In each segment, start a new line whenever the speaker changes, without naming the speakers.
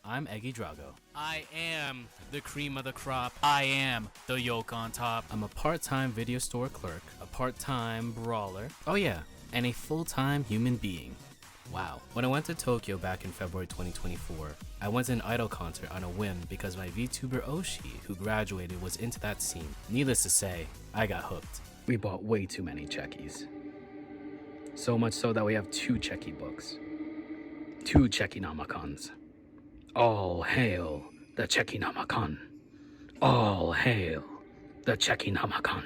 I'm Eggy Drago. I am the cream of the crop. I am the yolk on top. I'm a part-time video store clerk, a part-time brawler. Oh yeah, and a full-time human being. Wow. When I went to Tokyo back in February 2024, I went to an idol concert on a whim because my VTuber Oshi, who graduated, was into that scene. Needless to say, I got hooked. We bought way too many checkies. So much so that we have 2 checky books. 2 checky namakans. All hail the checky namakan. All hail the checky namakan.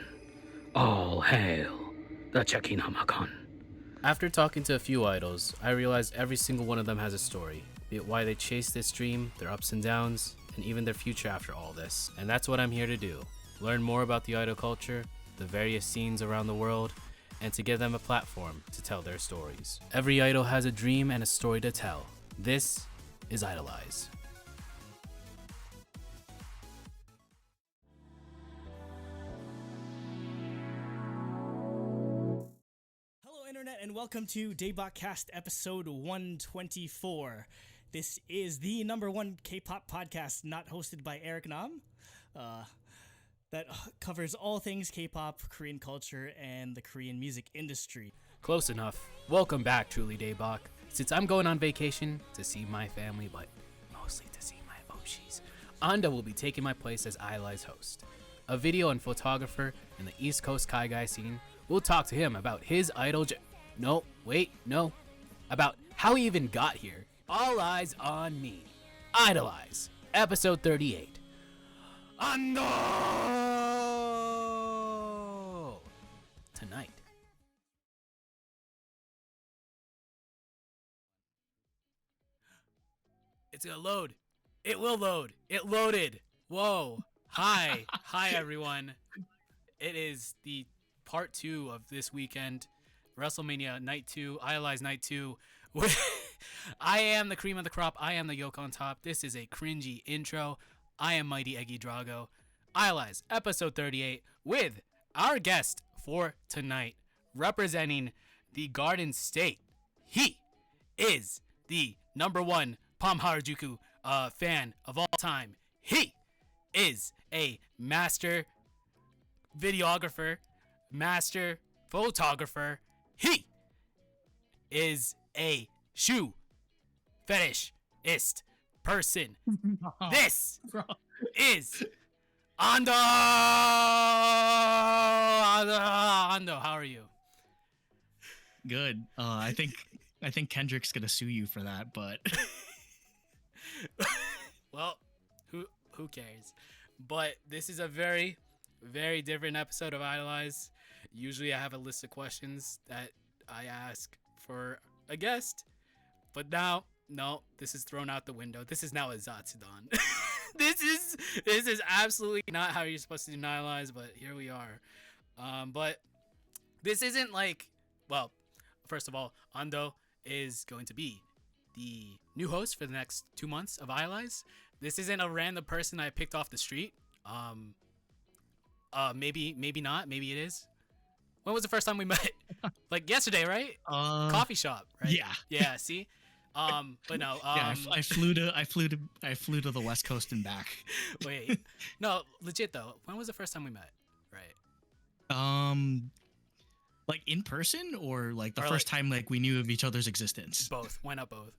All hail the checky namakan. After talking to a few idols, I realized every single one of them has a story, be it why they chased this dream, their ups and downs, and even their future after all this. And that's what I'm here to do. Learn more about the idol culture, the various scenes around the world, and to give them a platform to tell their stories. Every idol has a dream and a story to tell. This is IDOLEYEZ.
Internet, and welcome to Daybotcast episode 124. This is the #1 K-pop podcast not hosted by Eric Nam, that covers all things K-pop, Korean culture, and the Korean music industry.
Close enough. Welcome back, truly Daybok. Since I'm going on vacation to see my family, but mostly to see my Oshis, Ando will be taking my place as IDOLEYEZ host. A video and photographer in the East Coast kaigai scene. We'll talk to him about his idol about how he even got here. All eyes on me. IDOLEYEZ, episode 38. Ando! Tonight. It's gonna load. It will load. It loaded. Whoa. Hi. Hi, everyone. It is the part 2 of this weekend, WrestleMania Night 2, IDOLEYEZ Night 2. I am the cream of the crop. I am the yolk on top. This is a cringy intro. I am Mighty Eggy Drago. IDOLEYEZ episode 38 with our guest for tonight, representing the Garden State. He is the #1 Palm Harajuku fan of all time. He is a master videographer, master photographer. He is a shoe fetishist person. This is Ando. Ando, how are you?
Good. I think Kendrick's gonna sue you for that, but
well, who cares? But this is a very, very different episode of IDOLEYEZ. Usually I have a list of questions that I ask for a guest, but now, no, this is thrown out the window. This is now a Zatsudan. This is absolutely not how you're supposed to do IDOLEYEZ, but here we are. But this isn't like, well, first of all, Ando is going to be the new host for the next 2 months of IDOLEYEZ. This isn't a random person I picked off the street. Maybe not. Maybe it is. When was the first time we met? Like yesterday, right? Coffee shop, right?
Yeah.
Yeah. See. But no.
yeah, I flew to the West Coast and back.
Wait. No, legit though. When was the first time we met? Right.
Like in person or like the
Or
first time like we knew of each other's existence?
Both. Why not both?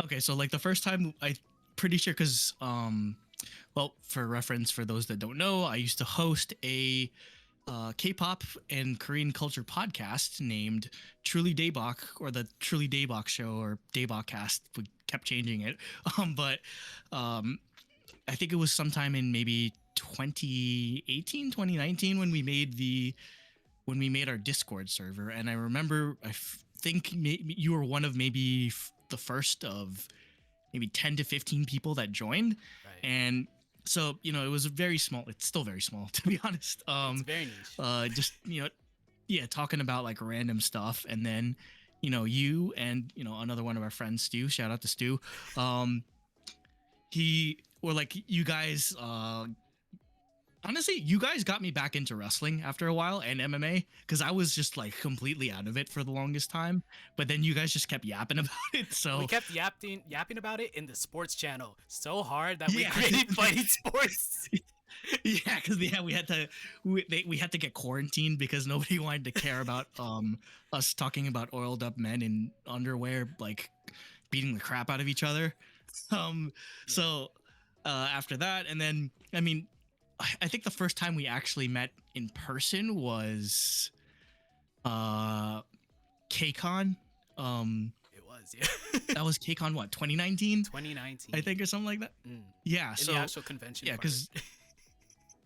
Okay, so like the first time, I pretty sure because well, for reference, for those that don't know, I used to host a K-pop and Korean culture podcast named Truly Daybok, or the Truly Daybok Show, or Daybotcast. We kept changing it, but I think it was sometime in maybe 2018, 2019 when we made our Discord server, and I remember think you were one of maybe the first of maybe 10 to 15 people that joined,
Right.
and so, it was very small. It's still very small, to be honest.
It's very niche.
Just, yeah, talking about like random stuff. And then, you and, another one of our friends, Stu, shout out to Stu. You guys Honestly, you guys got me back into wrestling after a while and MMA because I was just like completely out of it for the longest time. But then you guys just kept yapping about it. So
We kept yapping about it in the sports channel so hard that we
Yeah.
created fighting sports.
yeah, because we had to get quarantined because nobody wanted to care about us talking about oiled up men in underwear like beating the crap out of each other. So after that, and then I mean, I think the first time we actually met in person was KCON.
It was, yeah.
That was KCON what, 2019?
2019.
I think, or something like that. Yeah,
In
so
the actual convention.
yeah,
part.
because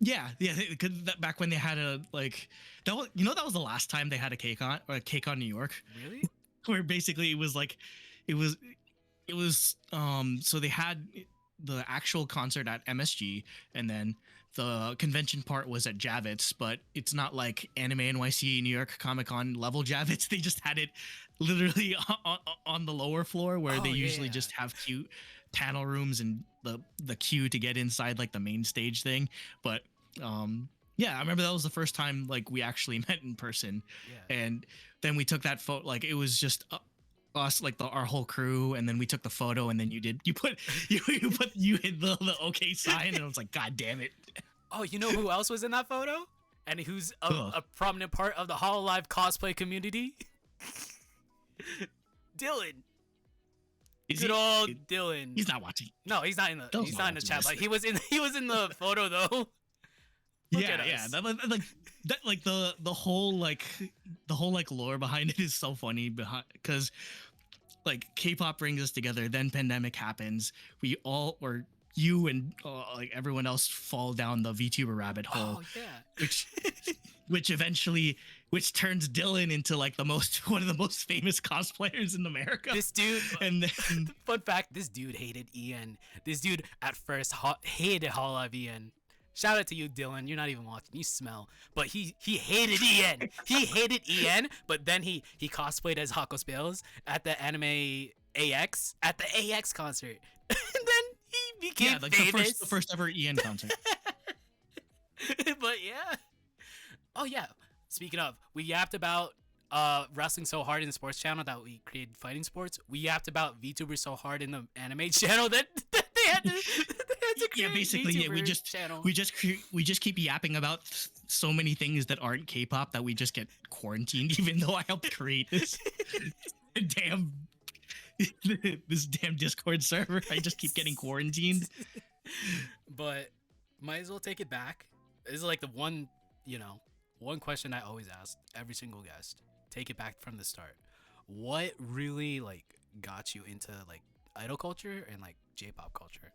yeah, because back when they had a like that was, that was the last time they had a KCON or a KCON New York,
Really?
where basically it was like it was so they had the actual concert at MSG, and then the convention part was at Javits, but it's not like Anime NYC New York Comic Con level Javits. They just had it literally on the lower floor where
Oh,
they usually
yeah.
just have cute panel rooms and the queue to get inside like the main stage thing. But yeah, I remember that was the first time like we actually met in person.
Yeah.
And then we took that photo, like it was just us, like our whole crew, and then we took the photo, and then you hit the okay sign, and I was like, God damn it.
Oh, you know who else was in that photo? And who's
Ugh.
a prominent part of the Hololive cosplay community? Dylan.
Is
Good
he?
old Dylan.
He's not watching.
No, he's not in the
Dylan's
he's
not
not in the
watching
chat,
this.
but he was in the photo though. Look
Yeah,
at
yeah.
us.
That like the whole like lore behind it is so funny because like K-pop brings us together. Then pandemic happens. We all, or you and like everyone else, fall down the VTuber rabbit hole,
Oh yeah.
which eventually turns Dylan into like one of the most famous cosplayers in America.
This dude.
And then
Fun fact: this dude hated Ian. This dude at first hated Hololive Ian. Shout out to you, Dylan. You're not even watching. You smell. But he hated Ian. He hated Ian. But then he cosplayed as Hako Spills at the Anime AX concert, and then he became
like
famous.
the first ever Ian concert.
But yeah. Oh yeah. Speaking of, we yapped about wrestling so hard in the sports channel that we created fighting sports. We yapped about VTubers so hard in the anime channel that they had to create
Yeah, basically, yeah, we
VTuber channel.
we just keep yapping about so many things that aren't K-pop that we just get quarantined, even though I helped create this damn Discord server. I just keep getting quarantined.
But might as well take it back. This is like the one question I always ask every single guest. Take it back from the start. What really like got you into like idol culture and like J-pop culture?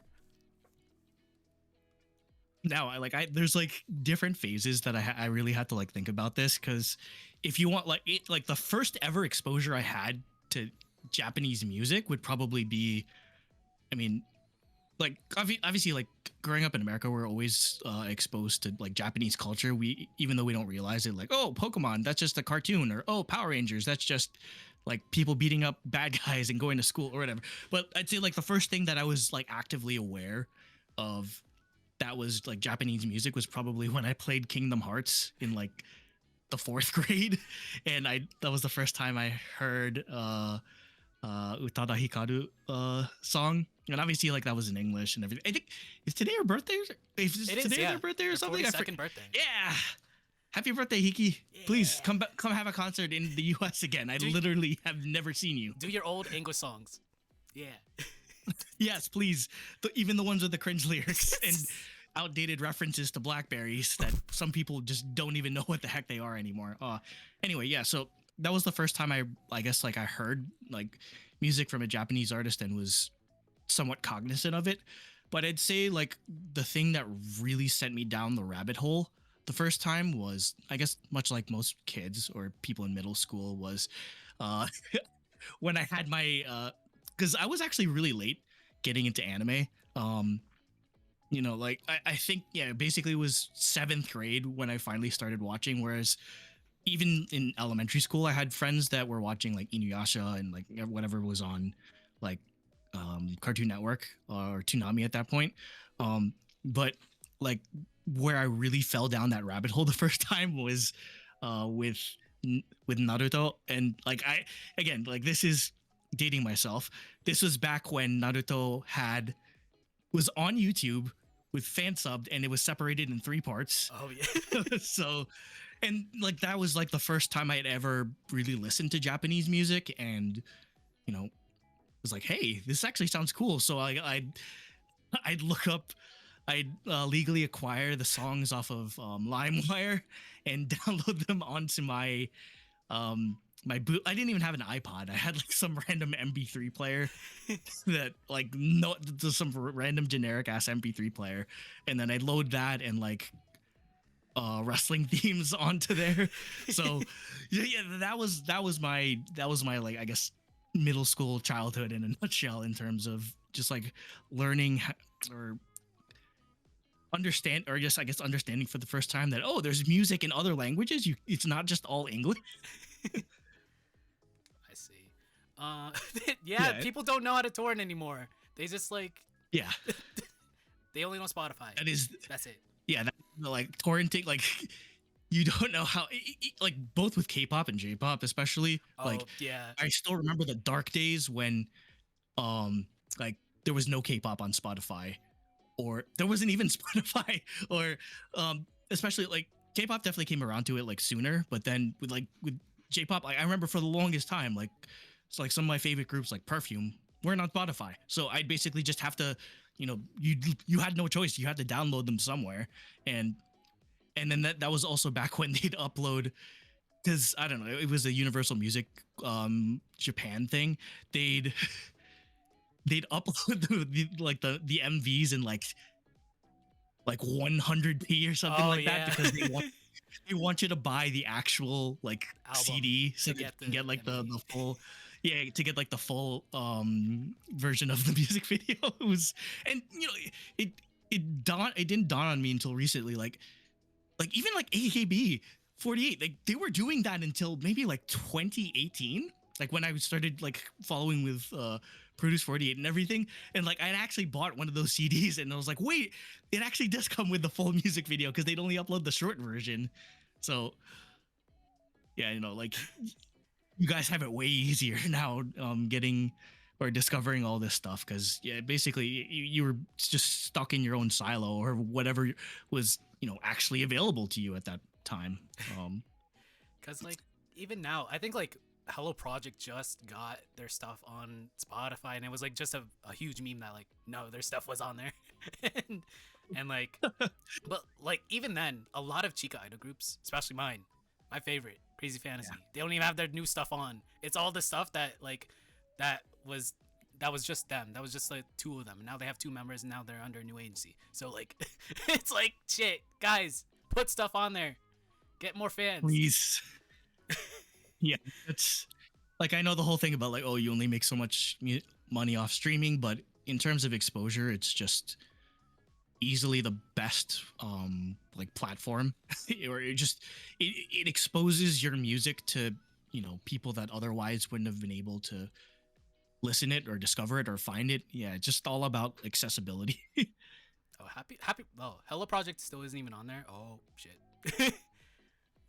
Now there's like different phases that I really had to like think about this, because if you want like the first ever exposure I had to Japanese music would probably be, I mean, like obviously like growing up in America, we're always exposed to like Japanese culture. We, even though we don't realize it, like, oh, Pokemon, that's just a cartoon, or oh, Power Rangers, that's just like people beating up bad guys and going to school or whatever. But I'd say like the first thing that I was like actively aware of that was like Japanese music was probably when I played Kingdom Hearts in like the 4th grade, and that was the first time I heard Utada Hikaru song, and obviously like that was in English and everything. I think, is today her birthday? Is today
yeah.
their birthday or
Her
something?
42nd birthday.
Yeah. Happy birthday, Hiki. Please come have a concert in the US again. I literally have never seen you.
Do your old English songs. Yeah.
Yes, please. Even the ones with the cringe lyrics and outdated references to Blackberries that some people just don't even know what the heck they are anymore. Anyway, yeah, so that was the first time I guess like I heard like music from a Japanese artist and was somewhat cognizant of it. But I'd say like the thing that really sent me down the rabbit hole the first time was, I guess much like most kids or people in middle school, was when I had my because I was actually really late getting into anime. Like I think, yeah, basically it was 7th grade when I finally started watching, whereas even in elementary school, I had friends that were watching like Inuyasha and like whatever was on like Cartoon Network or Toonami at that point. But like where I really fell down that rabbit hole the first time was with with Naruto. And like I again, like this is dating myself. This was back when Naruto had was on YouTube with fan subbed, and it was separated in 3 parts.
Oh yeah.
So, and like that was like the first time I had ever really listened to Japanese music, and you know, was like, hey, this actually sounds cool. So I'd look up, I'd legally acquire the songs off of LimeWire and download them onto my my boot. I didn't even have an iPod. I had like some random MP3 player that like no, some random generic ass MP3 player, and then I'd load that and like wrestling themes onto there. So yeah, that was my like I guess middle school childhood in a nutshell in terms of just like learning or understand, or just I guess understanding for the first time that oh, there's music in other languages. It's not just all English.
I see. Yeah, people don't know how to torrent anymore. They just like
Yeah,
they only know Spotify. That's it.
yeah, that, like torrenting, like you don't know how, like both with K-pop and J-pop, especially.
Oh
Like
yeah.
I still remember the dark days when, like there was no K-pop on Spotify, or there wasn't even Spotify, or especially like K-pop definitely came around to it like sooner, but then with J-pop, like, I remember for the longest time, like it's like some of my favorite groups like Perfume weren't on Spotify, so I'd basically just have to, you know, you had no choice, you had to download them somewhere, and then that was also back when they'd upload, because I don't know, it was a Universal Music Japan thing. They'd upload the MVs in like 100p or something
Oh,
like
yeah.
that, because they want you to buy the actual like
Album
CD so
to
that you
get
can get like the
MV.
full, yeah, to get like the full version of the music videos. And you know, it didn't dawn on me until recently, like even like AKB 48, like they were doing that until maybe like 2018, like when I started like following with Produce 48 and everything. And like I'd actually bought one of those CDs, and I was like, wait, it actually does come with the full music video, because they'd only upload the short version. So yeah, you know, like you guys have it way easier now, getting or discovering all this stuff, because yeah, basically you were just stuck in your own silo or whatever was, you know, actually available to you at that time.
Cause like even now, I think like Hello Project just got their stuff on Spotify, and it was like just a huge meme that like no, their stuff was on there, and like, but like even then, a lot of Chica idol groups, especially mine, my favorite, Crazy Fantasy, they don't even have their new stuff on. It's all the stuff that like that was just them. That was just like 2 of them, and now they have 2 members, and now they're under a new agency. So like, it's like shit, guys, put stuff on there, get more fans.
Please. Yeah, it's like I know the whole thing about like, oh, you only make so much money off streaming, but in terms of exposure, it's just easily the best like platform or it exposes your music to, you know, people that otherwise wouldn't have been able to listen it or discover it or find it. Yeah, it's just all about accessibility.
Oh, happy. Oh, Hello Project still isn't even on there. Oh shit.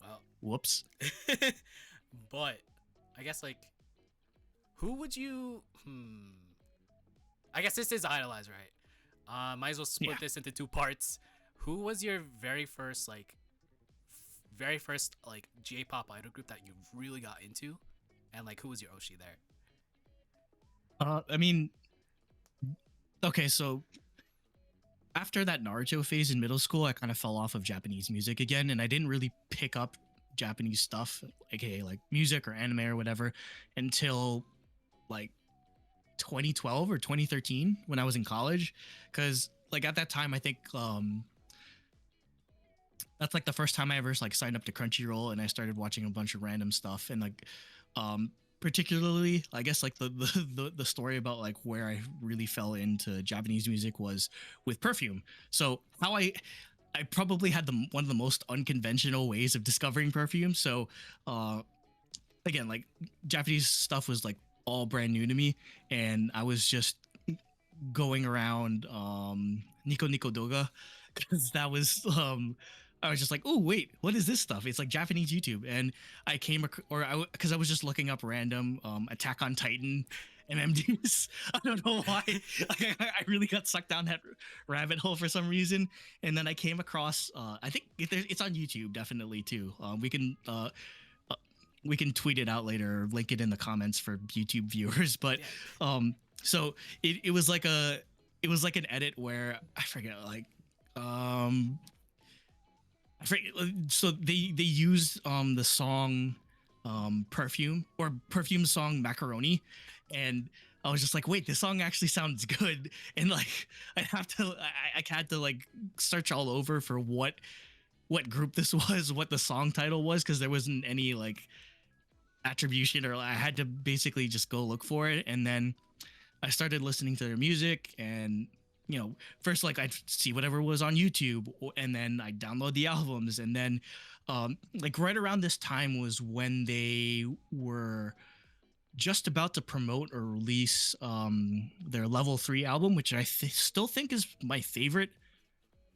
Well,
Whoops.
but I guess like, who would you? I guess this is Idolize, right? Might as well split this into 2 parts. Who was your very first like J-pop idol group that you really got into, and like who was your Oshi there?
I mean, okay, so after that Naruto phase in middle school, I kind of fell off of Japanese music again, and I didn't really pick up Japanese stuff, aka like music or anime or whatever, until like 2012 or 2013 when I was in college. Because like at that time, I think that's like the first time I ever like signed up to Crunchyroll, and I started watching a bunch of random stuff, and like particularly I guess like the story about like where I really fell into Japanese music was with Perfume. So how I probably had one of the most unconventional ways of discovering Perfume. So again, like Japanese stuff was like all brand new to me, and I was just going around Nico Nico Doga, because that was I was just like, oh wait, what is this stuff? It's like Japanese YouTube, and I came because I was just looking up random Attack on Titan MMDs. I don't know why. I really got sucked down that rabbit hole for some reason, and then I came across I think it's on YouTube definitely too. We can tweet it out later or link it in the comments for YouTube viewers. But so it was like an edit where I forget so they used the song Perfume song Macaroni, and I was just like, wait, this song actually sounds good. And like I had to like search all over for what group this was, what the song title was, because there wasn't any like attribution, or I had to basically just go look for it. And then I started listening to their music, and first like I'd see whatever was on YouTube, and then I'd download the albums. And then like right around this time was when they were just about to promote or release their Level 3 album, which I still think is my favorite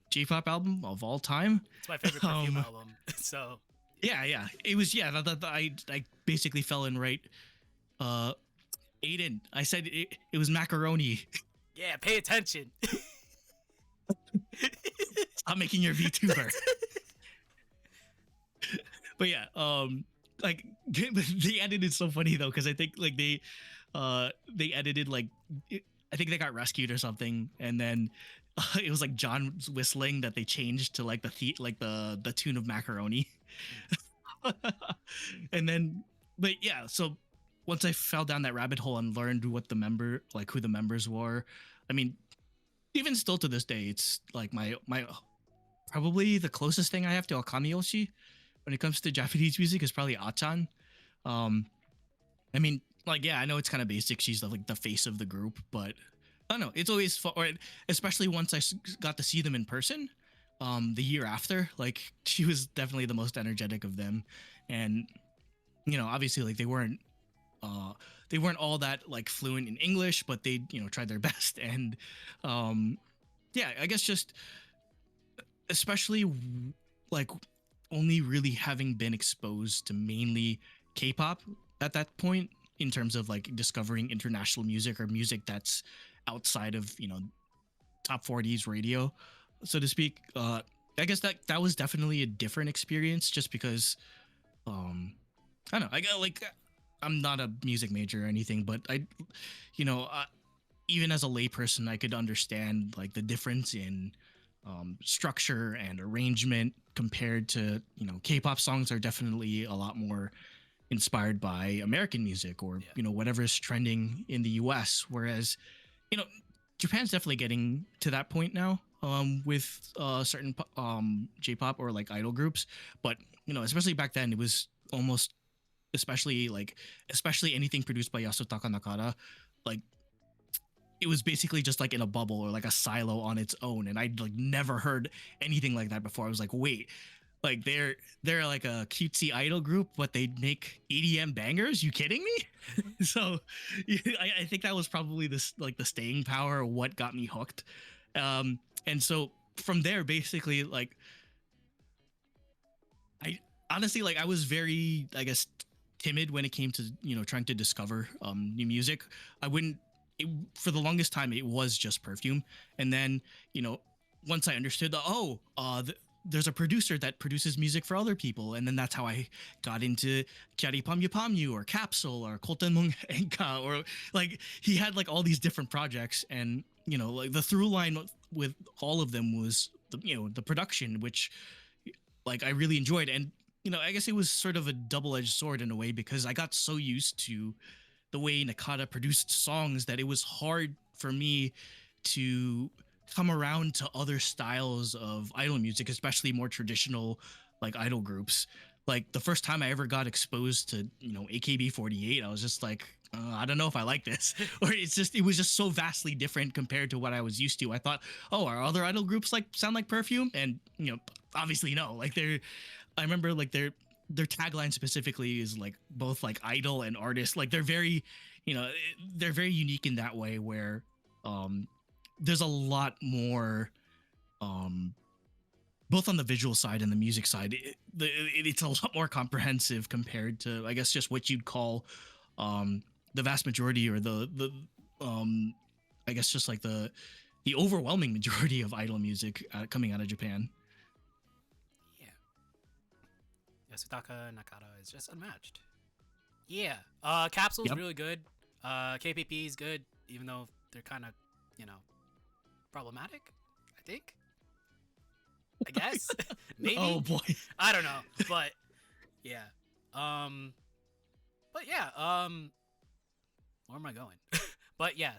J-pop album of all time.
It's my favorite Perfume album. So
yeah, it was. I basically fell in right. Aiden, I said it was Macaroni.
Yeah, pay attention.
Stop making your VTuber. But yeah, like the edit is so funny though, because I think like they edited like I think they got rescued or something, and then it was like John's whistling that they changed to like the tune of Macaroni. And then, but yeah, so once I fell down that rabbit hole and learned who the members were, I mean, even still to this day, it's like my probably the closest thing I have to Akamiyoshi when it comes to Japanese music is probably Achan. I mean, like, yeah, I know it's kind of basic. She's like the face of the group, but I don't know. It's always fun, or especially once I got to see them in person. The year after, like she was definitely the most energetic of them, and obviously like they weren't all that like fluent in English, but they tried their best. And yeah, I guess just especially like only really having been exposed to mainly K-pop at that point in terms of like discovering international music or music that's outside of top 40s radio, so to speak. I guess that was definitely a different experience, just because I don't know, I got like I'm not a music major or anything, but even as a layperson, I could understand like the difference in structure and arrangement compared to K-pop songs are definitely a lot more inspired by American music or whatever is trending in the US, whereas Japan's definitely getting to that point now with certain J-pop or like idol groups, but especially back then it was almost especially anything produced by Yasutaka Nakata, like it was basically just like in a bubble or like a silo on its own, and I'd like never heard anything like that before. I was like, wait, like they're like a cutesy idol group, but they make EDM bangers? You kidding me? So I think that was probably this like the staying power, what got me hooked. And so from there, basically, like I honestly like I was very, I guess, timid when it came to trying to discover new music. For the longest time it was just Perfume, and then once I understood there's a producer that produces music for other people, and then that's how I got into Kyari Pamyu Pamyu or Capsule or Koltenmung Enka, or like he had like all these different projects, and like the through line with all of them was the production, which like I really enjoyed. And I guess it was sort of a double-edged sword in a way, because I got so used to the way Nakata produced songs that it was hard for me to come around to other styles of idol music, especially more traditional like idol groups. Like the first time I ever got exposed to AKB48, I was just like, I don't know if I like this. Or it was just so vastly different compared to what I was used to. I thought, are other idol groups like sound like Perfume? And obviously no. Like I remember like their tagline specifically is like both like idol and artist. Like they're very they're very unique in that way, where there's a lot more both on the visual side and the music side, it's a lot more comprehensive compared to, I guess, just what you'd call the vast majority or the I guess just like the overwhelming majority of idol music coming out of Japan.
Yeah. Yasutaka Nakata is just unmatched. Yeah. Capsule's
Yep.
really good. KPP is good, even though they're kind of, problematic, I think. I guess. Maybe.
Oh boy.
I don't know. But yeah. But yeah, where am I going? But yeah,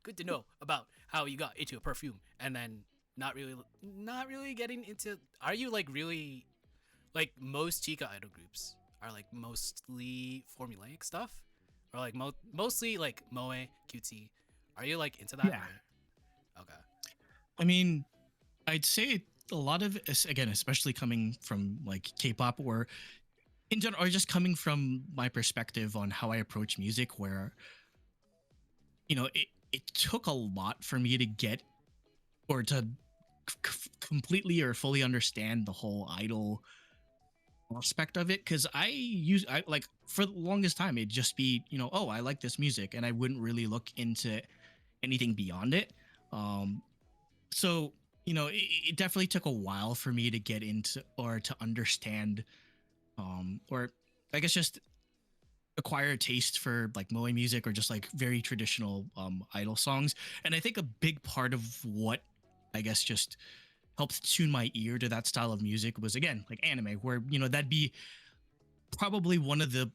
good to know about how you got into a perfume and then not really getting into. Are you like really, like most Chica idol groups are like mostly formulaic stuff, or like mostly like moe cutesy? Are you like into that?
Yeah.
Okay.
I mean, I'd say a lot of, again, especially coming from like K-pop, or in general, or just coming from my perspective on how I approach music, where it took a lot for me to get or to completely or fully understand the whole idol aspect of it, because I like, for the longest time it'd just be, oh, I like this music, and I wouldn't really look into anything beyond it. So it definitely took a while for me to get into or to understand, or I guess just acquire a taste for like moe music, or just like very traditional idol songs. And I think a big part of what, I guess, just helped tune my ear to that style of music was, again, like anime, where that'd be probably one of the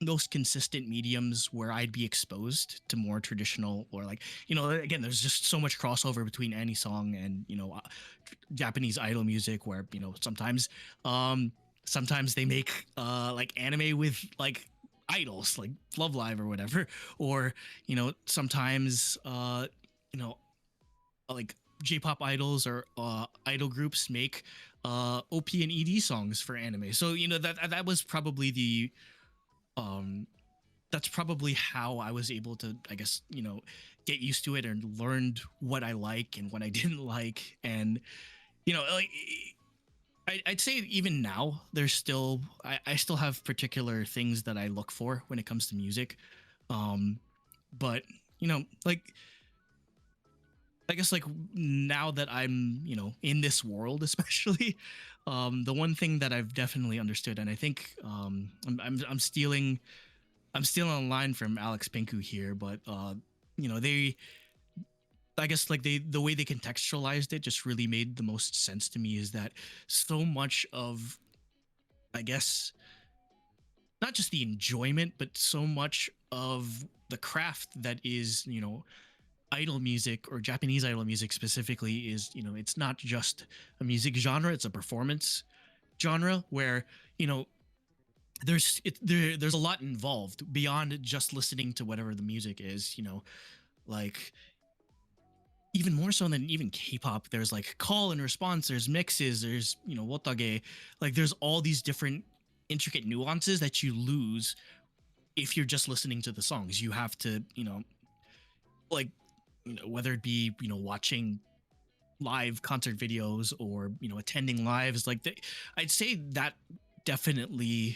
most consistent mediums where I'd be exposed to more traditional, or like, again, there's just so much crossover between any song and Japanese idol music, where sometimes they make like anime with like idols, like Love Live or whatever, or sometimes like J-pop idols or idol groups make OP and ED songs for anime. So that was probably the that's probably how I was able to, I guess, get used to it and learned what I like and what I didn't like. And like, I'd say even now there's still, I still have particular things that I look for when it comes to music. But like, I guess, like, now that I'm in this world, especially, the one thing that I've definitely understood, and I think I'm stealing a line from Alex Pinku here, but they, I guess, like, the way they contextualized it just really made the most sense to me, is that so much of, I guess, not just the enjoyment, but so much of the craft that is idol music, or Japanese idol music specifically, is it's not just a music genre, it's a performance genre, where there's a lot involved beyond just listening to whatever the music is. Like, even more so than even K-pop, there's like call and response, there's mixes, there's wotage, like there's all these different intricate nuances that you lose if you're just listening to the songs. You have to like, whether it be watching live concert videos, or attending lives, like I'd say that definitely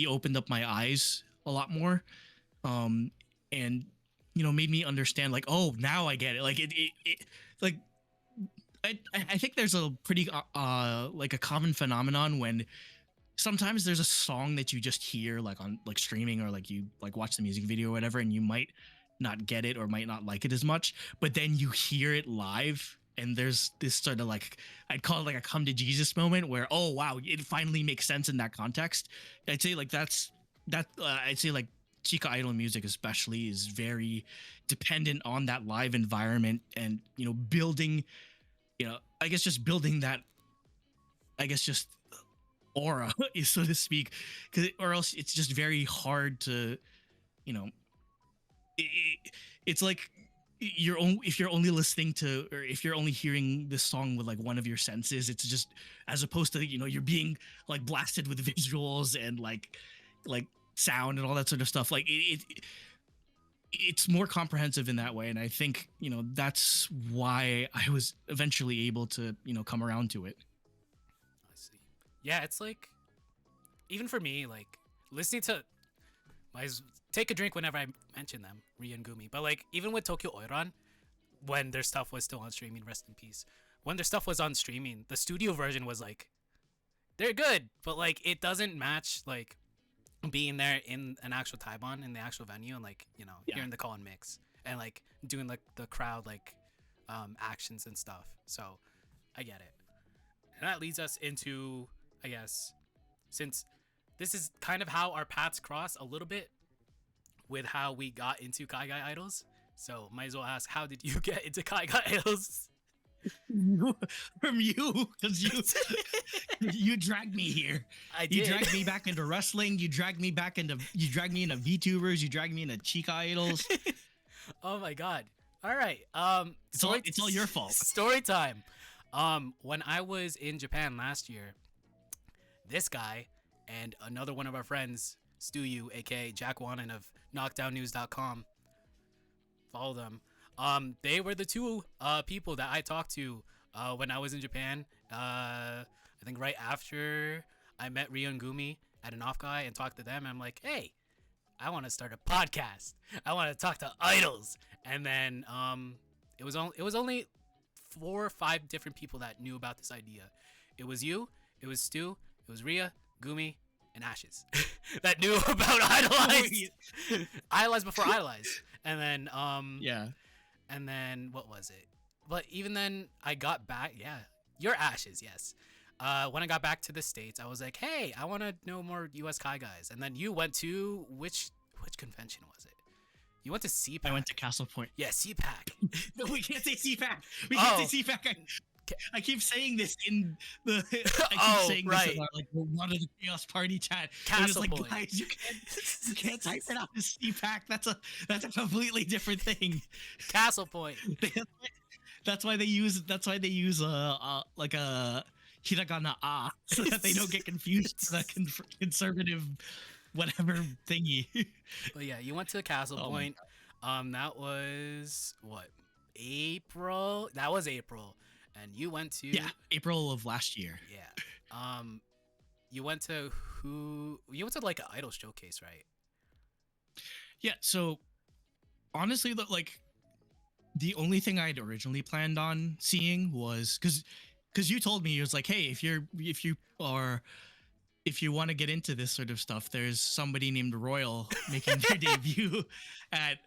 opened up my eyes a lot more, and made me understand, like, oh, now I get it. Like it like, I think there's a pretty like a common phenomenon when sometimes there's a song that you just hear like on like streaming, or like you like watch the music video or whatever, and you might not get it or might not like it as much, but then you hear it live, and there's this sort of like, I'd call it like a come to Jesus moment, where, oh wow, it finally makes sense in that context. I'd say like I'd say like Chica idol music especially is very dependent on that live environment, and building, I guess just building that, I guess just aura, so to speak, or else it's just very hard to, it's like if you're only listening to, or if you're only hearing this song with like one of your senses, it's just, as opposed to you're being like blasted with visuals and like sound and all that sort of stuff. Like it's more comprehensive in that way, and I think that's why I was eventually able to come around to it.
I see. Yeah, it's like even for me, like listening to I take a drink whenever I mention them, Ria and Gumi. But like even with Tokyo Oiran, when their stuff was still on streaming, rest in peace. When their stuff was on streaming, the studio version was like they're good, but like it doesn't match like being there in an actual Taibon in the actual venue and like hearing the call and mix and like doing like the crowd like actions and stuff. So I get it, and that leads us into, I guess, since this is kind of how our paths cross a little bit with how we got into kaigai idols. So might as well ask, how did you get into kaigai idols?
From you, because you dragged me here.
I did.
You dragged me back into wrestling. You dragged me into VTubers. You dragged me into Chica idols.
Oh my god! All right.
It's all your fault.
Story time. When I was in Japan last year, this guy and another one of our friends, Stu Yu, aka Jack Wanon of KnockdownNews.com, follow them. They were the two people that I talked to when I was in Japan. I think right after I met Rio and Gumi at an off guy and talked to them. I'm like, hey, I want to start a podcast. I want to talk to idols. And then it was only 4 or 5 different people that knew about this idea. It was you, it was Stu, it was Ria, Gumi, and Ashes that knew about Idolize. Idolize before Idolize. And then
yeah.
And then what was it? But even then, I got back. Yeah, your Ashes. Yes. When I got back to the States, I was like, hey, I want to know more US Kai guys. And then you went to which convention was it? You went to CPAC.
I went to Castle Point.
Yeah, CPAC.
No, we can't say CPAC. We can't say CPAC. I keep saying this in the. I keep saying this in our, like one of the Chaos Party chat.
Castle
like,
Point.
guys, you can't type it out as CPAC. That's a completely different thing.
Castle Point.
That's why they use like a hiragana a so that they don't get confused with the conservative whatever thingy.
But yeah, you went to Castle Point. That was what? April. That was April. And you went to
April of last year.
Yeah. You went to like an idol showcase, right?
Yeah, so honestly like the only thing I'd originally planned on seeing was because you told me, it was like, hey, if you want to get into this sort of stuff, there's somebody named Royal making their debut at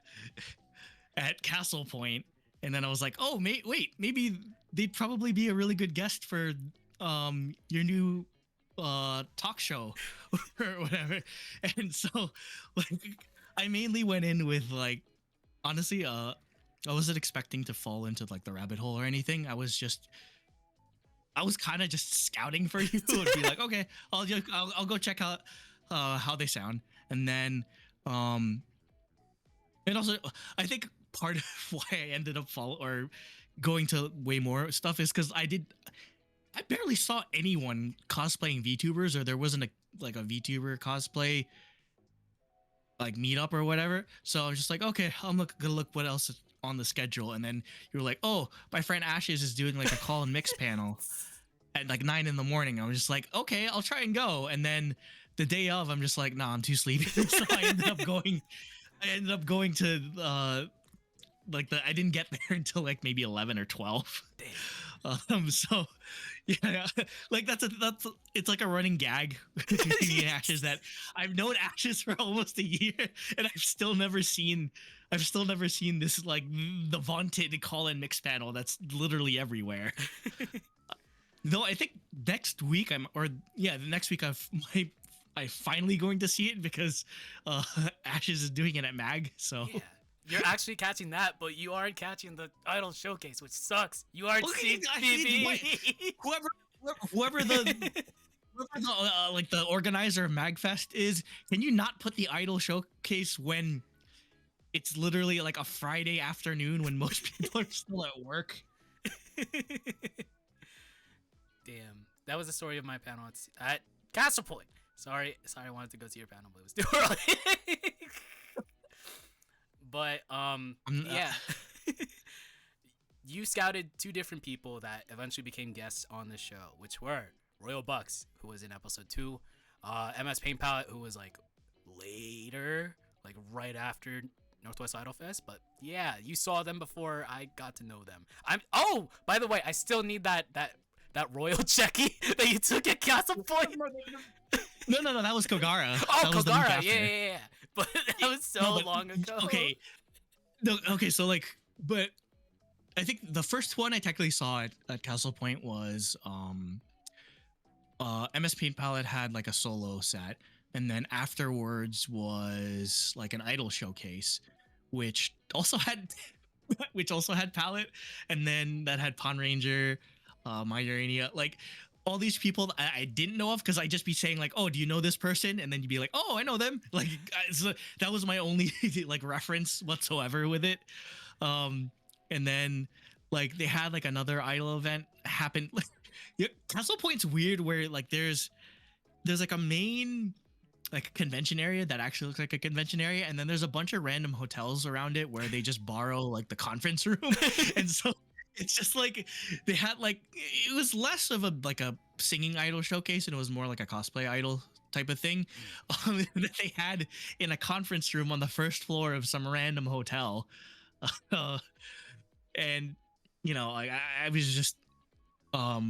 Castle Point. And then I was like, oh, wait, maybe they'd probably be a really good guest for your new talk show or whatever. And so like I mainly went in with like, honestly, I wasn't expecting to fall into like the rabbit hole or anything. I was kind of just scouting for you and be like, okay, I'll go check out how they sound. And then and also I think part of why I ended up going to way more stuff is because I barely saw anyone cosplaying VTubers, or there wasn't a VTuber cosplay like meetup or whatever. So I was just like, okay, I'm gonna look what else is on the schedule. And then you were like, oh, my friend Ashes is doing like a call and mix panel at like 9 a.m. I was just like, okay, I'll try and go. And then the day of, I'm just like, nah, I'm too sleepy. So I ended up going to I didn't get there until like maybe 11 or 12. So yeah, like it's like a running gag between me and Ashes that I've known Ashes for almost a year, and I've still never seen this like the vaunted call and mix panel that's literally everywhere. Though I think next week the next week I finally going to see it because Ashes is doing it at MAG. So
yeah. You're actually catching that, but you aren't catching the idol showcase, which sucks. You aren't seeing TV.
Whoever the like the organizer of MagFest is, can you not put the idol showcase when it's literally like a Friday afternoon when most people are still at work?
Damn, that was the story of my panel at Castle Point. Sorry, I wanted to go to your panel, but it was too early. But yeah. You scouted 2 different people that eventually became guests on the show, which were Royal Bucks, who was in episode 2, MS Paint Palette, who was like later, like right after Northwest Idol Fest. But yeah, you saw them before I got to know them. Oh, by the way, I still need that royal checky that you took at Castle Point.
No, that was Kogara.
Oh,
that was
Kogara, yeah. But that was so long ago.
Okay. No, okay, so like, but I think the first one I technically saw at Castle Point was MS Paint Palette had like a solo set, and then afterwards was like an idol showcase, which also had Palette, and then that had Pond Ranger, My Urania, like all these people that I didn't know of, because I'd just be saying like, oh, do you know this person? And then you'd be like, oh, I know them. Like so that was my only like reference whatsoever with it. And then like they had like another idol event happen. Yeah, Castle Point's weird where like there's like a main like convention area that actually looks like a convention area, and then there's a bunch of random hotels around it where they just borrow like the conference room. And so it's just like they had like, it was less of a like a singing idol showcase and it was more like a cosplay idol type of thing that they had in a conference room on the first floor of some random hotel. And you know, like I was just I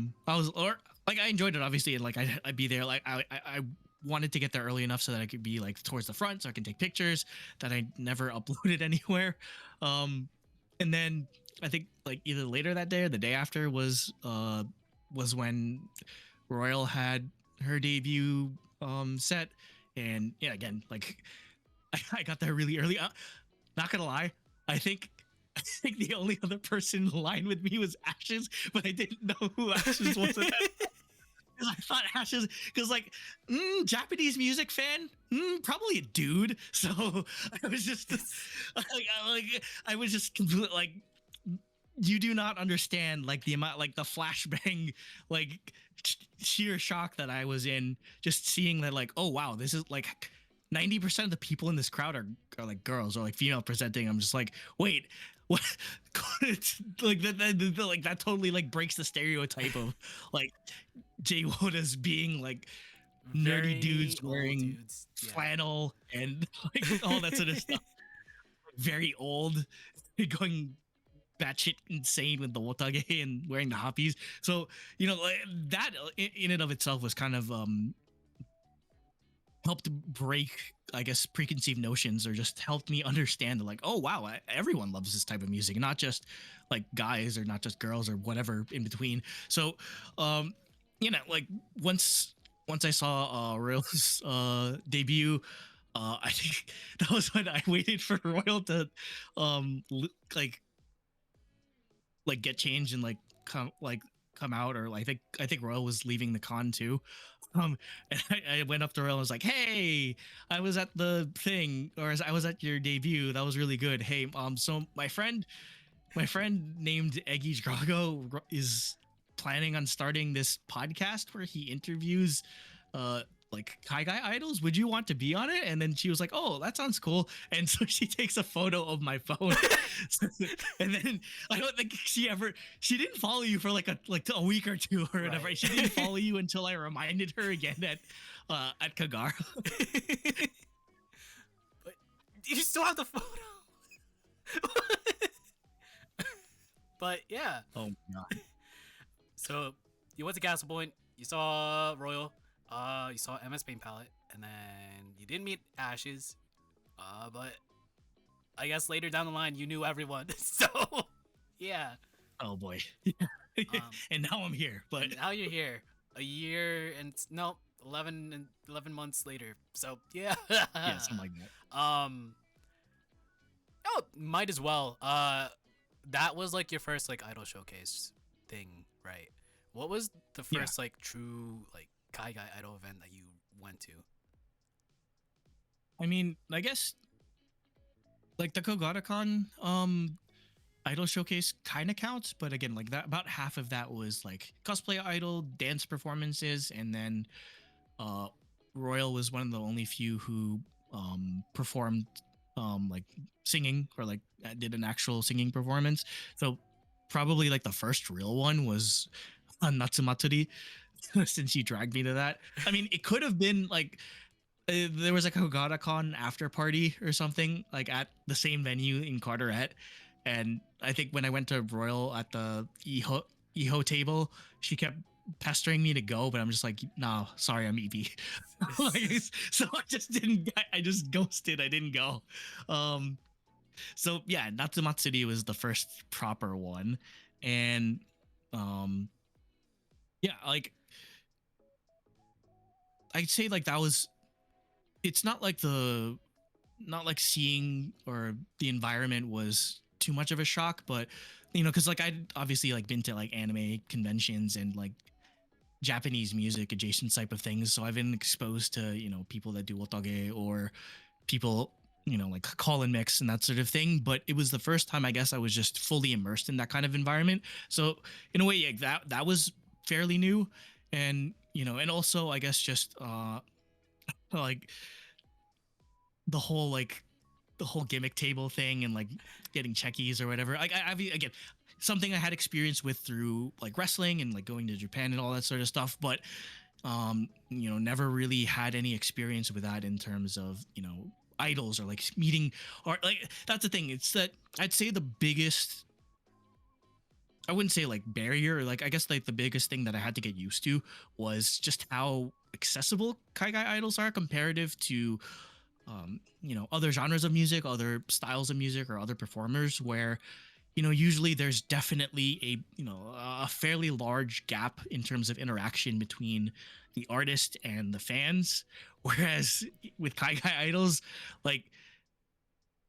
enjoyed it obviously, and like I'd be there, like I wanted to get there early enough so that I could be like towards the front so I can take pictures that I never uploaded anywhere. And then I think like either later that day or the day after was when Royal had her debut set, and yeah, again like I got there really early. Not gonna lie, I think the only other person in line with me was Ashes, but I didn't know who Ashes was. Because I thought Ashes, because like Japanese music fan, probably a dude. So I was just I was just completely like, you do not understand like the amount, like the flashbang, like sheer shock that I was in just seeing that, like, oh wow, this is like 90% of the people in this crowd are like girls or like female presenting. I'm just like, wait, what? Like that like that totally like breaks the stereotype of like Jay Woda's being like nerdy dudes wearing flannel and like all that sort of stuff. Very old, going batshit insane with the wotage and wearing the hoppies. So you know, like, that in and of itself was kind of helped break, I guess, preconceived notions, or just helped me understand that, like, oh wow, everyone loves this type of music, not just like guys or not just girls or whatever in between. So you know, like once I saw Royal's debut, I think that was when I waited for Royal to like get changed and like come out, or I think Royal was leaving the con too. And I went up to Royal and was like, hey, I was at the thing, or I was at your debut. That was really good. Hey, so my friend named Eggy Drago is planning on starting this podcast where he interviews like kaigai idols. Would you want to be on it? And then she was like, oh, that sounds cool. And so she takes a photo of my phone. And then I don't think she didn't follow you for like a week or two or whatever. Right. She didn't follow you until I reminded her again at Kagara.
But you still have the photo. But yeah.
Oh my god.
So you went to Castle Point, you saw Royal, you saw MS Paint Palette, and then you didn't meet Ashes, but I guess later down the line you knew everyone. So yeah.
Oh boy. And now I'm here. But
now you're here, a year and 11 months later. So yeah.
Yeah, something like that.
Oh, might as well. That was like your first like idol showcase thing, right? What was the first like true like kaigai idol event that you went to?
I mean, I guess like the Kogata-con idol showcase kind of counts, but again, like that, about half of that was like cosplay idol dance performances, and then Royal was one of the only few who performed like singing or like did an actual singing performance. So probably like the first real one was on Natsumatsuri, since you dragged me to that. I mean, it could have been like there was like a Hogata-con after party or something like at the same venue in Carteret. And I think when I went to Royal at the Iho table, she kept pestering me to go, but I'm just like, no, sorry, I'm EP. Like, so I just didn't. I just ghosted. I didn't go. Um, so yeah, Natsumatsuri was the first proper one, and um, yeah, like I'd say like that was. It's not like not like seeing or the environment was too much of a shock, but because like I'd obviously like been to like anime conventions and like Japanese music adjacent type of things, so I've been exposed to people that do otage or people like call and mix and that sort of thing. But it was the first time I guess I was just fully immersed in that kind of environment. So in a way, yeah, that was fairly new, and and also I guess just like the whole gimmick table thing and like getting checkies or whatever. Like again, something I had experience with through like wrestling and like going to Japan and all that sort of stuff, but never really had any experience with that in terms of idols or like meeting, or like that's the thing. It's that I'd say the biggest, I wouldn't say like barrier, or like I guess like the biggest thing that I had to get used to was just how accessible kaigai idols are comparative to other genres of music, other styles of music, or other performers, where usually there's definitely a fairly large gap in terms of interaction between the artist and the fans, whereas with kaigai idols, like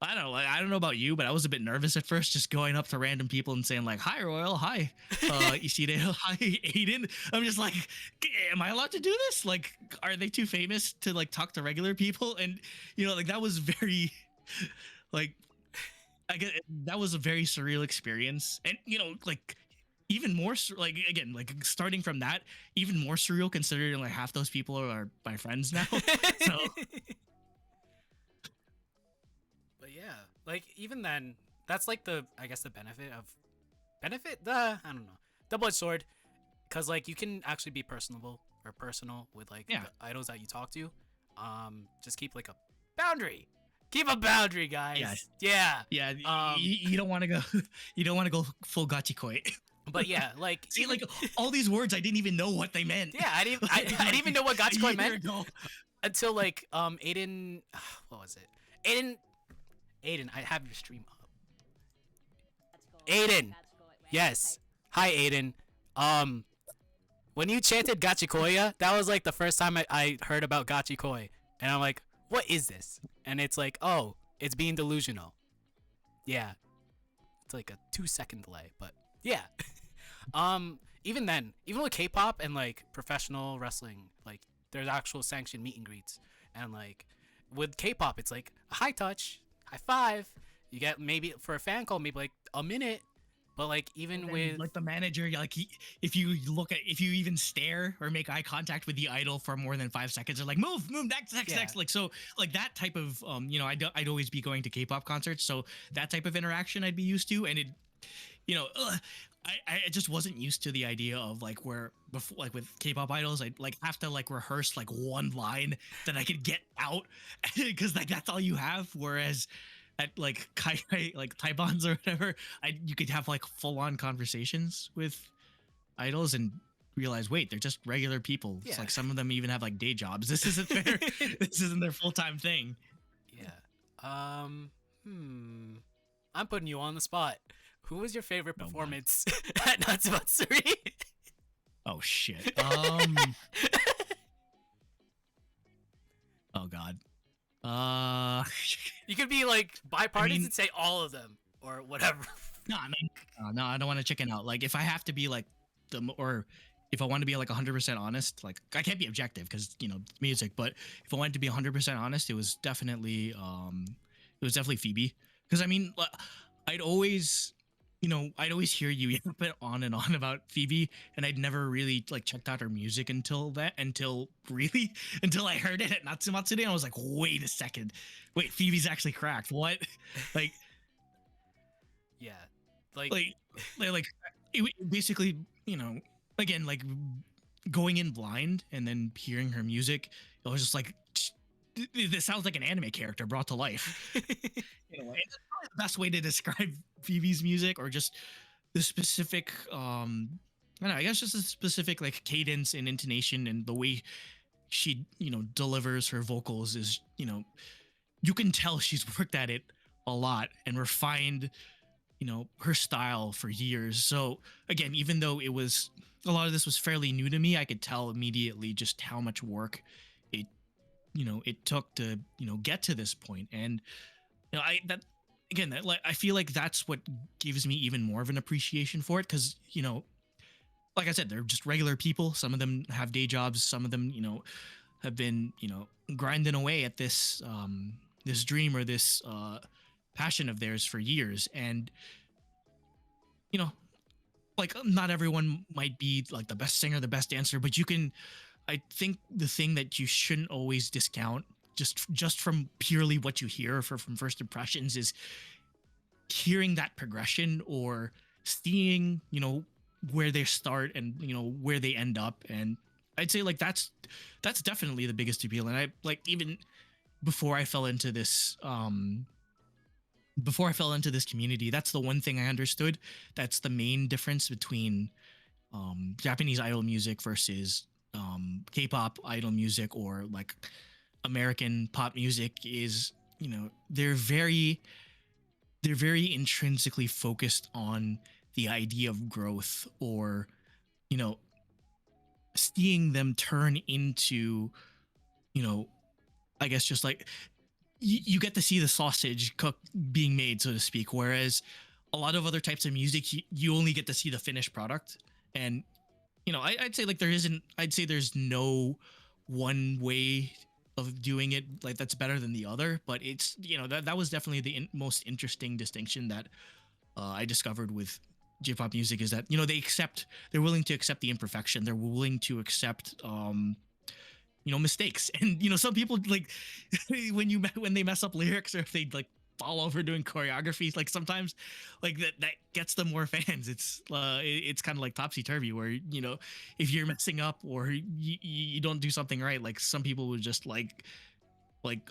I don't know about you, but I was a bit nervous at first, just going up to random people and saying like, "Hi, Royal. Hi, Ishide. Hi, Aiden." I'm just like, am I allowed to do this? Like, are they too famous to like talk to regular people? And like that was very, like, I get that was a very surreal experience, and like even more like again like starting from that, even more surreal considering like half those people are my friends now. So.
Yeah, like even then, that's like I guess the benefit the I don't know, double-edged sword, because like you can actually be personal with like
Yeah.
the idols that you talk to. Just keep like a boundary. Keep a boundary, guys. Yeah.
You don't want to go. You don't want to go full gachikoi.
But yeah, like
See, like all these words, I didn't even know what they meant.
Yeah, I didn't even know what gachikoi meant until like Aiden. What was it? Aiden, I have your stream up. Aiden, yes. Hi, Aiden. When you chanted Gachikoya, that was like the first time I heard about Gachikoi, and I'm like, what is this? And it's like, oh, it's being delusional. Yeah, it's like a 2-second delay, but yeah. Even then, even with K-pop and like professional wrestling, like there's actual sanctioned meet and greets, and like with K-pop, it's like a high touch. High five. You get maybe for a fan call, maybe like a minute, but like even with
like the manager, like if you even stare or make eye contact with the idol for more than 5 seconds, they're like move next. Like so, like that type of I'd always be going to K-pop concerts, so that type of interaction I'd be used to, and it, I just wasn't used to the idea of like where before, like with K-pop idols, I'd like have to like rehearse like one line that I could get out because like that's all you have. Whereas at like like Taibans or whatever, you could have like full on conversations with idols and realize, wait, they're just regular people. Yeah. It's like some of them even have like day jobs. This isn't their this isn't their full time thing.
Yeah. I'm putting you on the spot. Who was your favorite performance at Natsumatsuri?
Oh shit. Oh god.
You could be like bipartisan and say all of them or whatever.
No, I don't want to chicken out. Like if I have to be like or if I want to be like 100% honest, like I can't be objective because music, but if I wanted to be 100% honest, it was definitely Phoebe. Because I mean, I'd always I'd always hear you yap it on and on about Phoebe, and I'd never really like checked out her music until really until I heard it at Natsumatsu Day, and I was like, wait a second, wait, Phoebe's actually cracked. What? Like,
Yeah, like
like, like basically, again, like going in blind and then hearing her music, it was just like, this sounds like an anime character brought to life. In a way. And that's probably the best way to describe Phoebe's music, or just the specific I don't know, I guess just a specific like cadence and intonation and the way she, delivers her vocals is, you can tell she's worked at it a lot and refined, her style for years. So again, even though a lot of this was fairly new to me, I could tell immediately just how much work it, it took to, get to this point. And I that again, that, like, I feel like that's what gives me even more of an appreciation for it, because like I said, they're just regular people. Some of them have day jobs. Some of them, have been grinding away at this dream or this passion of theirs for years. And you know, like, not everyone might be like the best singer, the best dancer, but you can. I think the thing that you shouldn't always discount, just from purely what you hear from first impressions, is hearing that progression, or seeing where they start and where they end up. And I'd say like that's definitely the biggest appeal. And I like, even before I fell into this community, that's the one thing I understood. That's the main difference between Japanese idol music versus K-pop idol music, or like American pop music, is they're very intrinsically focused on the idea of growth, or seeing them turn into, I guess, just like you get to see the sausage cook being made, so to speak. Whereas a lot of other types of music, you only get to see the finished product. And I'd say like I'd say there's no one way of doing it like that's better than the other, but it's that was definitely the most interesting distinction that I discovered with J-pop music, is that they're willing to accept the imperfection, they're willing to accept mistakes. And some people, like, when they mess up lyrics, or if they like fall over doing choreography, like sometimes like that gets them more fans. It's kind of like topsy-turvy, where if you're messing up, or you don't do something right, like some people would just like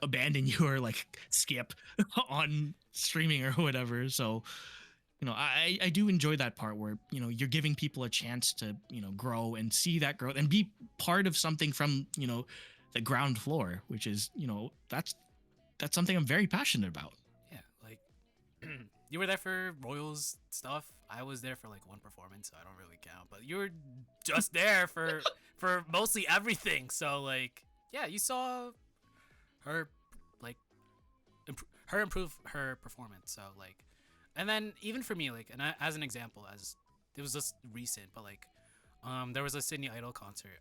abandon you, or like skip on streaming or whatever. So I do enjoy that part where you're giving people a chance to grow and see that growth and be part of something from the ground floor, which is that's something I'm very passionate about.
yeah, like you were there for Royals stuff. I was there for like one performance, so I don't really count. But you were just there for mostly everything. So like, yeah, you saw her like improve her performance. So like. And then even for me, like, and as an example, as it was just recent, but like, there was a Sydney Idol concert.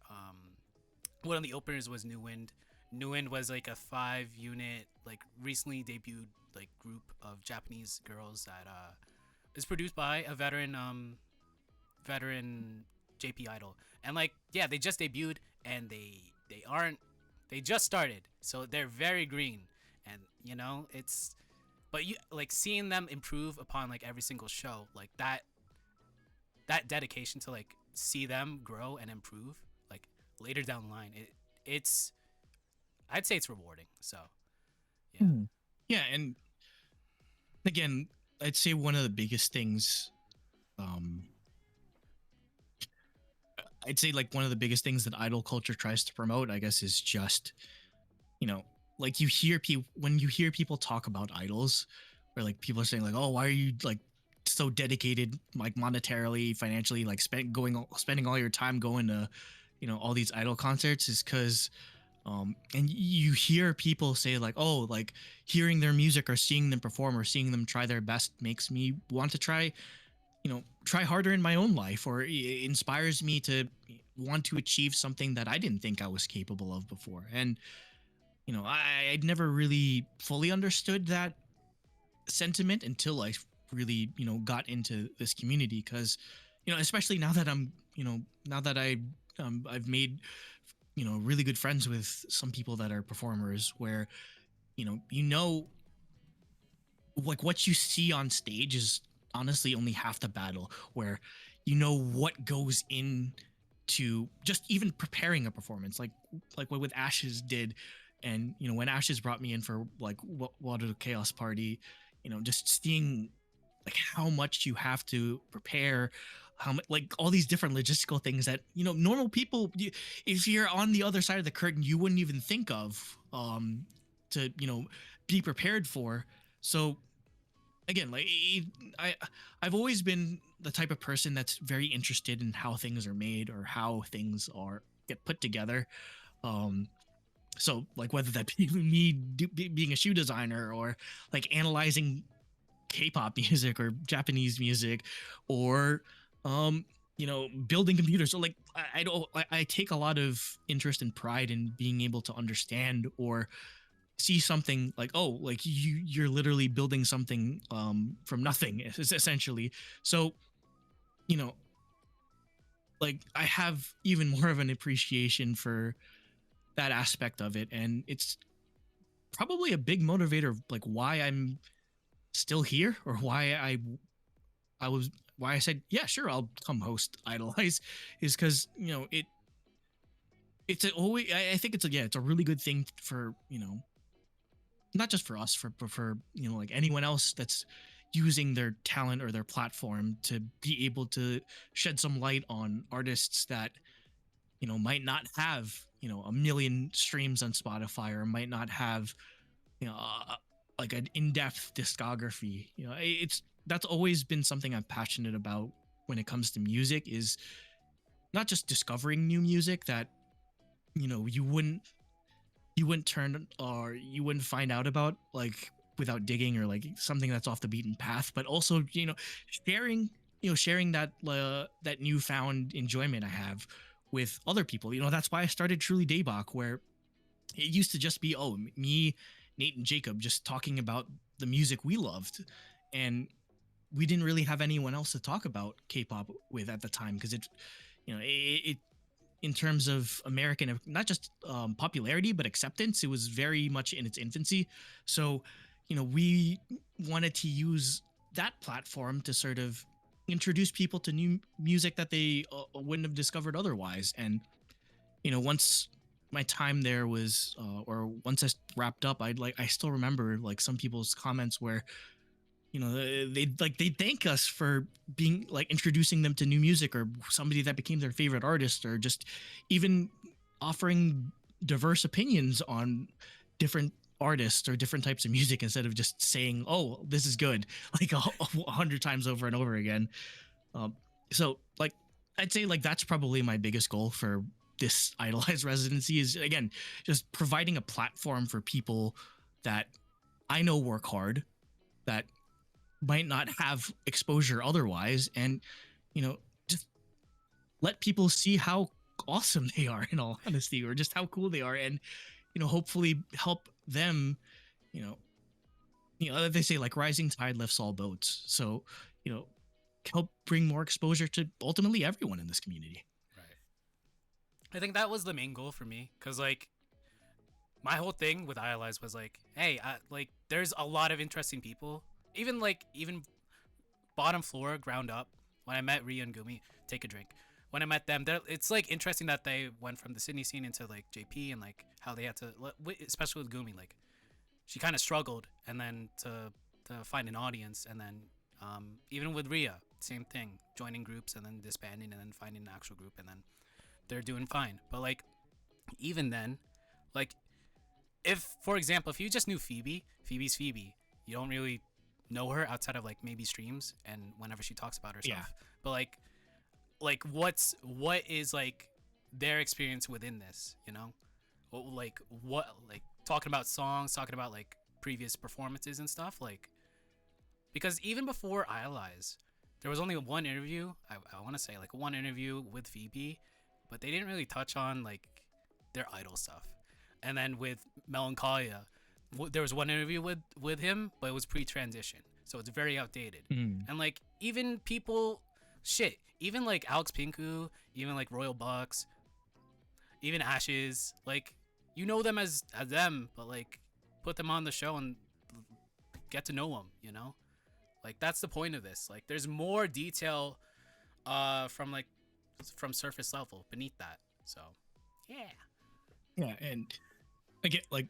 One of the openers was New Wind. New Wind was like a 5-unit, like, recently debuted like group of Japanese girls that is produced by a veteran JP Idol. And like, yeah, they just debuted, and they just started, so they're very green, and it's. But you like seeing them improve upon like every single show, like that dedication to like see them grow and improve like later down the line. It's I'd say it's rewarding. So yeah.
Yeah, and again, I'd say one of the biggest things I'd say like one of the biggest things that idol culture tries to promote, I guess, is just like when you hear people talk about idols, where like people are saying like, oh, why are you like so dedicated, like monetarily, financially, like spending all your time going to all these idol concerts, is because and you hear people say like, oh, like hearing their music or seeing them perform or seeing them try their best makes me want to try harder in my own life, or inspires me to want to achieve something that I didn't think I was capable of before. And I'd never really fully understood that sentiment until I really, got into this community. Because, especially now that I've made, really good friends with some people that are performers, where, like what you see on stage is honestly only half the battle, where what goes in to just even preparing a performance, like what with Ashes did. And when Ashes brought me in for like Water the Chaos Party, just seeing like how much you have to prepare, how much, like all these different logistical things that normal people, if you're on the other side of the curtain, you wouldn't even think of to be prepared for. So again, like I I've always been the type of person that's very interested in how things are made or how things are get put together. um so like whether that be being a shoe designer, or like analyzing K-pop music or Japanese music, or building computers. So like I don't I take a lot of interest and pride in being able to understand or see something, like, oh, like you're literally building something from nothing, essentially. So you know like I have even more of an appreciation for that aspect of it, and it's probably a big motivator of like why I'm still here, or I was why I said, yeah, sure, I'll come host Idolize, is because it's always, I think it's a, yeah, it's a really good thing for not just for us, for like anyone else that's using their talent or their platform to be able to shed some light on artists that might not have a million streams on Spotify, or might not have like an in-depth discography. It's that's always been something I'm passionate about when it comes to music, is not just discovering new music that you wouldn't turn, or you wouldn't find out about, like, without digging, or like something that's off the beaten path, but also sharing sharing that newfound enjoyment I have with other people. That's why I started Truly Daybach, where it used to just be, oh, me, Nate, and Jacob just talking about the music we loved, and we didn't really have anyone else to talk about K-pop with at the time, because it in terms of American, not just popularity but acceptance, it was very much in its infancy. So we wanted to use that platform to sort of introduce people to new music that they wouldn't have discovered otherwise. And once my time there was or once I wrapped up, I still remember like some people's comments where they thank us for being like introducing them to new music, or somebody that became their favorite artist, or just even offering diverse opinions on different artists or different types of music, instead of just saying, oh, this is good, like 100 times over and over again. So like I'd say like that's probably my biggest goal for this Idolize residency, is again just providing a platform for people that I know work hard, that might not have exposure otherwise, and just let people see how awesome they are, in all honesty, or just how cool they are, and hopefully help them. They say like rising tide lifts all boats, so help bring more exposure to ultimately everyone in this community.
Right. I think that was the main goal for me, because like my whole thing with Idolize was like, hey, like there's a lot of interesting people, even bottom floor, ground up. When I met Ria and Gumi, take a drink. When I met them, it's like interesting that they went from the Sydney scene into like JP, and like how they had to, especially with Gumi, like she kind of struggled, and then to find an audience, and then even with Ria, same thing, joining groups and then disbanding and then finding an actual group, and then they're doing fine. But like even then, like if, for example, if you just knew Phoebe's Phoebe, you don't really know her outside of like maybe streams and whenever she talks about herself.
Yeah.
But like what is like their experience within this, like what, like talking about songs, talking about like previous performances and stuff, like because even before Idolize, there was only one interview, I want to say like one interview with Phoebe, but they didn't really touch on like their idol stuff. And then with Melancholia, there was one interview with him, but it was pre-transition. so it's very outdated.
Mm.
And like even people, shit, even like Alex Pinku, even like Royal Bucks, even Ashes, like you know them as them, but like put them on the show and get to know them, you know? Like that's the point of this. Like there's more detail from surface level beneath that. So, yeah.
Yeah, and again, like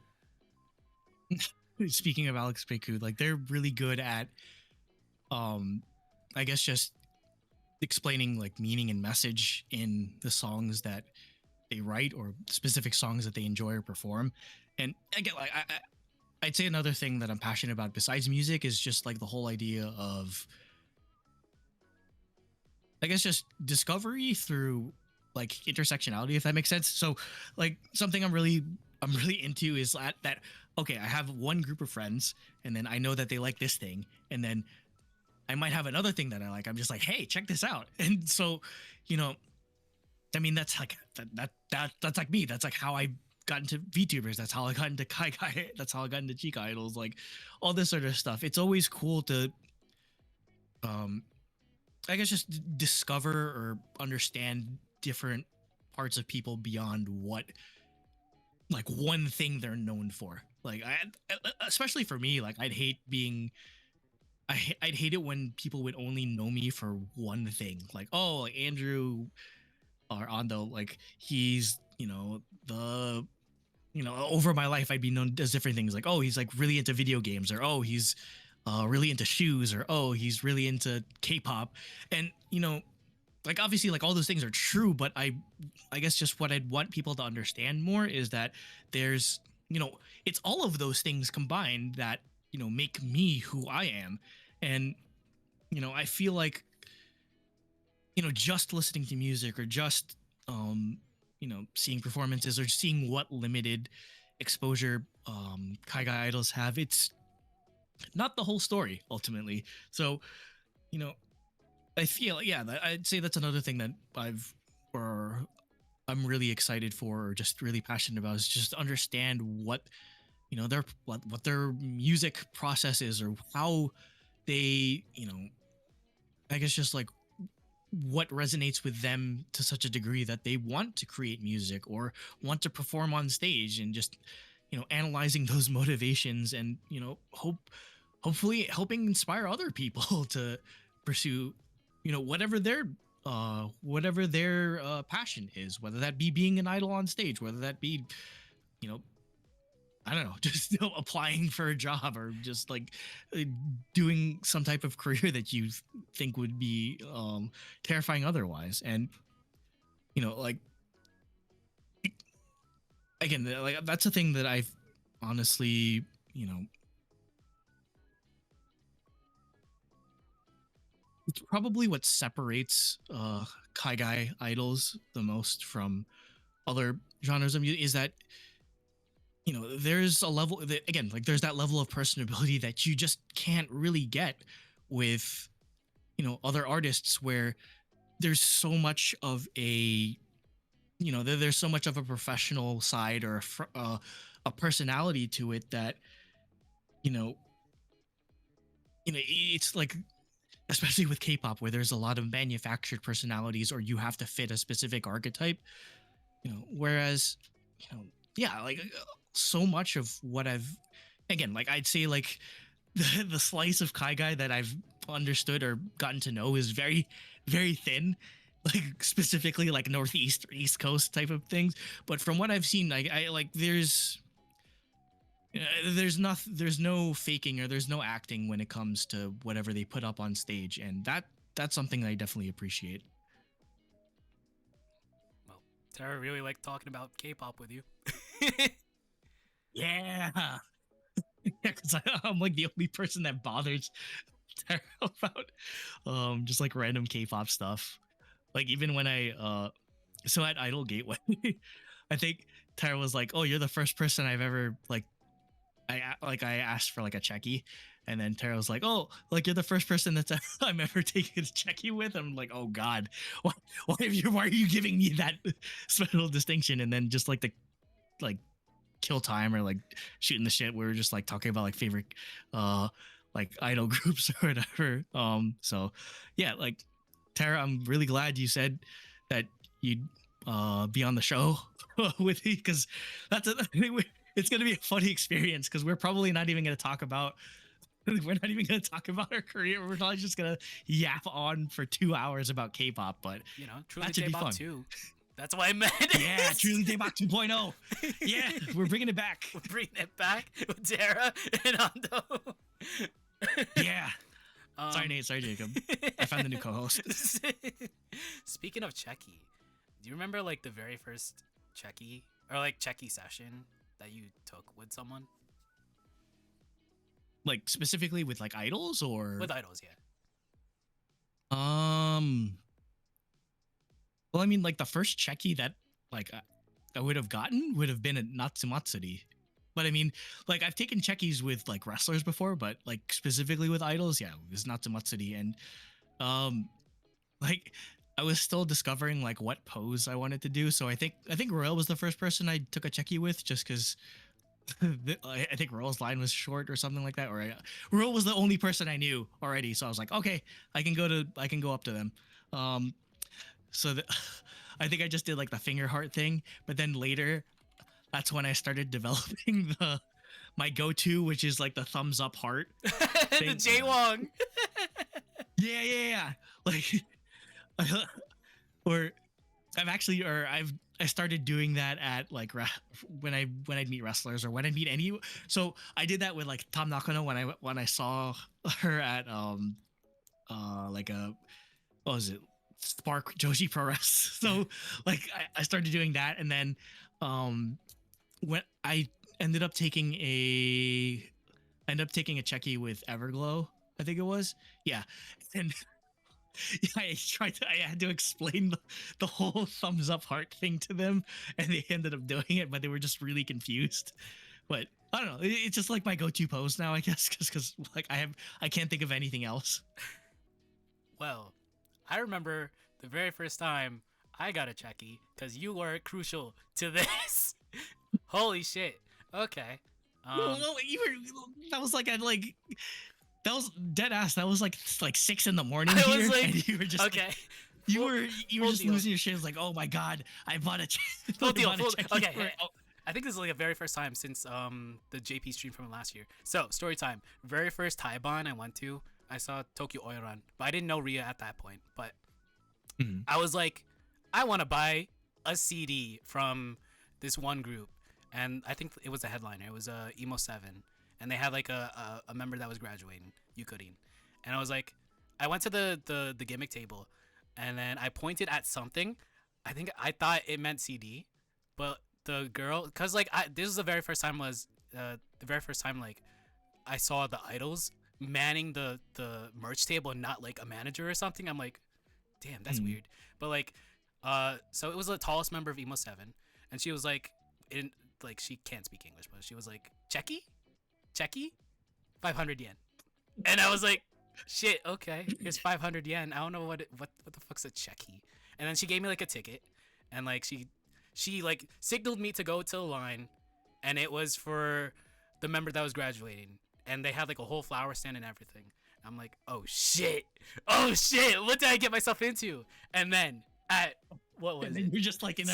speaking of Alex Pinku, like they're really good at I guess just explaining like meaning and message in the songs that they write or specific songs that they enjoy or perform. And again, like I'd say another thing that I'm passionate about besides music is just like the whole idea of, I guess, just discovery through like intersectionality, if that makes sense. So like something I'm really into is that okay, I have one group of friends and then I know that they like this thing, and then I might have another thing that I like. I'm just like, hey, check this out. And so, you know, I mean, that's like that's like me. That's like how I got into VTubers. That's how I got into kaigai. That's how I got into Chica idols. Like all this sort of stuff. It's always cool to, I guess, just discover or understand different parts of people beyond what like one thing they're known for. Like especially for me, like I'd hate it when people would only know me for one thing. Like, oh, like Andrew or Ando, like he's, over my life I'd be known as different things. Like, oh, he's like really into video games, or oh, he's really into shoes, or oh, he's really into K-pop. And like obviously like all those things are true, but I guess just what I'd want people to understand more is that there's, it's all of those things combined that make me who I am. And I feel like just listening to music or just seeing performances or seeing what limited exposure kaigai idols have, it's not the whole story ultimately. So I feel, yeah, I'd say that's another thing that I'm really excited for, or just really passionate about, is just understand what what their music process is, or how they I guess just like what resonates with them to such a degree that they want to create music or want to perform on stage, and just analyzing those motivations and hopefully helping inspire other people to pursue whatever their passion is, whether that be being an idol on stage, whether that be I don't know, just applying for a job, or just like doing some type of career that you think would be terrifying otherwise. And like again, like that's a thing that I've honestly it's probably what separates kaigai idols the most from other genres of music, is that there's a level that, again, like there's that level of personability that you just can't really get with other artists, where there's so much of a there's so much of a professional side, or a personality to it, that it's like, especially with K-pop, where there's a lot of manufactured personalities, or you have to fit a specific archetype, whereas yeah, like so much of what I've, again, like I'd say like the slice of kaigai that I've understood or gotten to know is very, very thin, like specifically like Northeast or East Coast type of things. But from what I've seen, I like there's no faking, or there's no acting when it comes to whatever they put up on stage, and that's something that I definitely appreciate.
Well, Tara really liked talking about K-pop with you.
Yeah. Yeah, because I'm like the only person that bothers Tara about just like random K-pop stuff. Like even when so at Idol Gateway, I think Tara was like, "Oh, you're the first person I've ever like." I asked for like a checky, and then Tara was like, "Oh, like you're the first person that's I'm ever taking a checky with." I'm like, "Oh God, why are you giving me that special distinction?" And then just like the kill time, or like shooting the shit, we were just like talking about like favorite like idol groups or whatever. So yeah, like Tara, I'm really glad you said that you'd be on the show with me, because it's gonna be a funny experience, because we're probably not even gonna talk about we're not even gonna talk about our career. We're probably just gonna yap on for 2 hours about K-pop, but
You know, truly
that should be
J-Bop
fun.
2. That's what I meant.
Yeah, truly J-Bop 2.0. Yeah, we're bringing it back.
We're bringing it back with Tara and Ando.
Yeah. Sorry, Nate. Sorry, Jacob. I found the new co-host.
Speaking of Checky, do you remember like the very first Checky or like Checky session that you took with someone?
Like specifically with like idols or
With idols, yeah.
Well, I mean, like the first Checky that like I would have gotten would have been at Natsumatsuri. But I mean, like I've taken Checkies with like wrestlers before, but like specifically with idols, yeah, it was Natsumatsuri. And like I was still discovering like what pose I wanted to do. So I think Royal was the first person I took a Checky with, just because I think Royal's line was short or something like that, or Royal was the only person I knew already. So I was like, okay, I can go up to them. So I think I just did like the finger heart thing, but then later, that's when I started developing my go-to, which is like the thumbs up heart.
The Jaywong.
Yeah. Like, I started doing that at like when I'd meet wrestlers or when I'd meet any. So I did that with like Tom Nakano when I saw her at like a, what was it, Spark Joshi Pro Wrest. So like I started doing that, and then when I ended up taking a Checky with Everglow, I think it was, yeah, and I had to explain the whole thumbs up heart thing to them, and they ended up doing it, but they were just really confused. But I don't know, it's just like my go-to pose now, I guess, because like I can't think of anything else.
Well, I remember the very first time I got a Checky because you were crucial to this. Holy shit. Okay.
Well, that was like that was dead ass. That was like 6 in the morning.
I
here,
was like,
and you were just
okay.
like, you were just
deal.
losing your shit. It was like, oh my god, I bought a
Full deal.
Checky
Okay.
for-
I think this is like the very first time since the JP stream from last year. So story time. Very first Taiban I went to, I saw Tokyo Oiran, but I didn't know Ria at that point. But I was like, I want to buy a CD from this one group, and I think it was a headliner. It was Emo 7, and they had like a member that was graduating, Yukurin, and I was like, I went to the gimmick table, and then I pointed at something. I thought it meant CD, but the girl, cause like this was the very first time like I saw the idols manning the merch table and not like a manager or something. I'm like, damn, that's weird. But like, so it was the tallest member of Emo 7, and she was like, she can't speak English, but she was like, Checky, 500 yen, and I was like, shit, okay, here's 500 yen. I don't know what the fuck's a Checky. And then she gave me like a ticket, and like she like signaled me to go to the line, and it was for the member that was graduating, and they had like a whole flower stand and everything. I'm like, oh shit, what did I get myself into? And then what was it?
You're just like in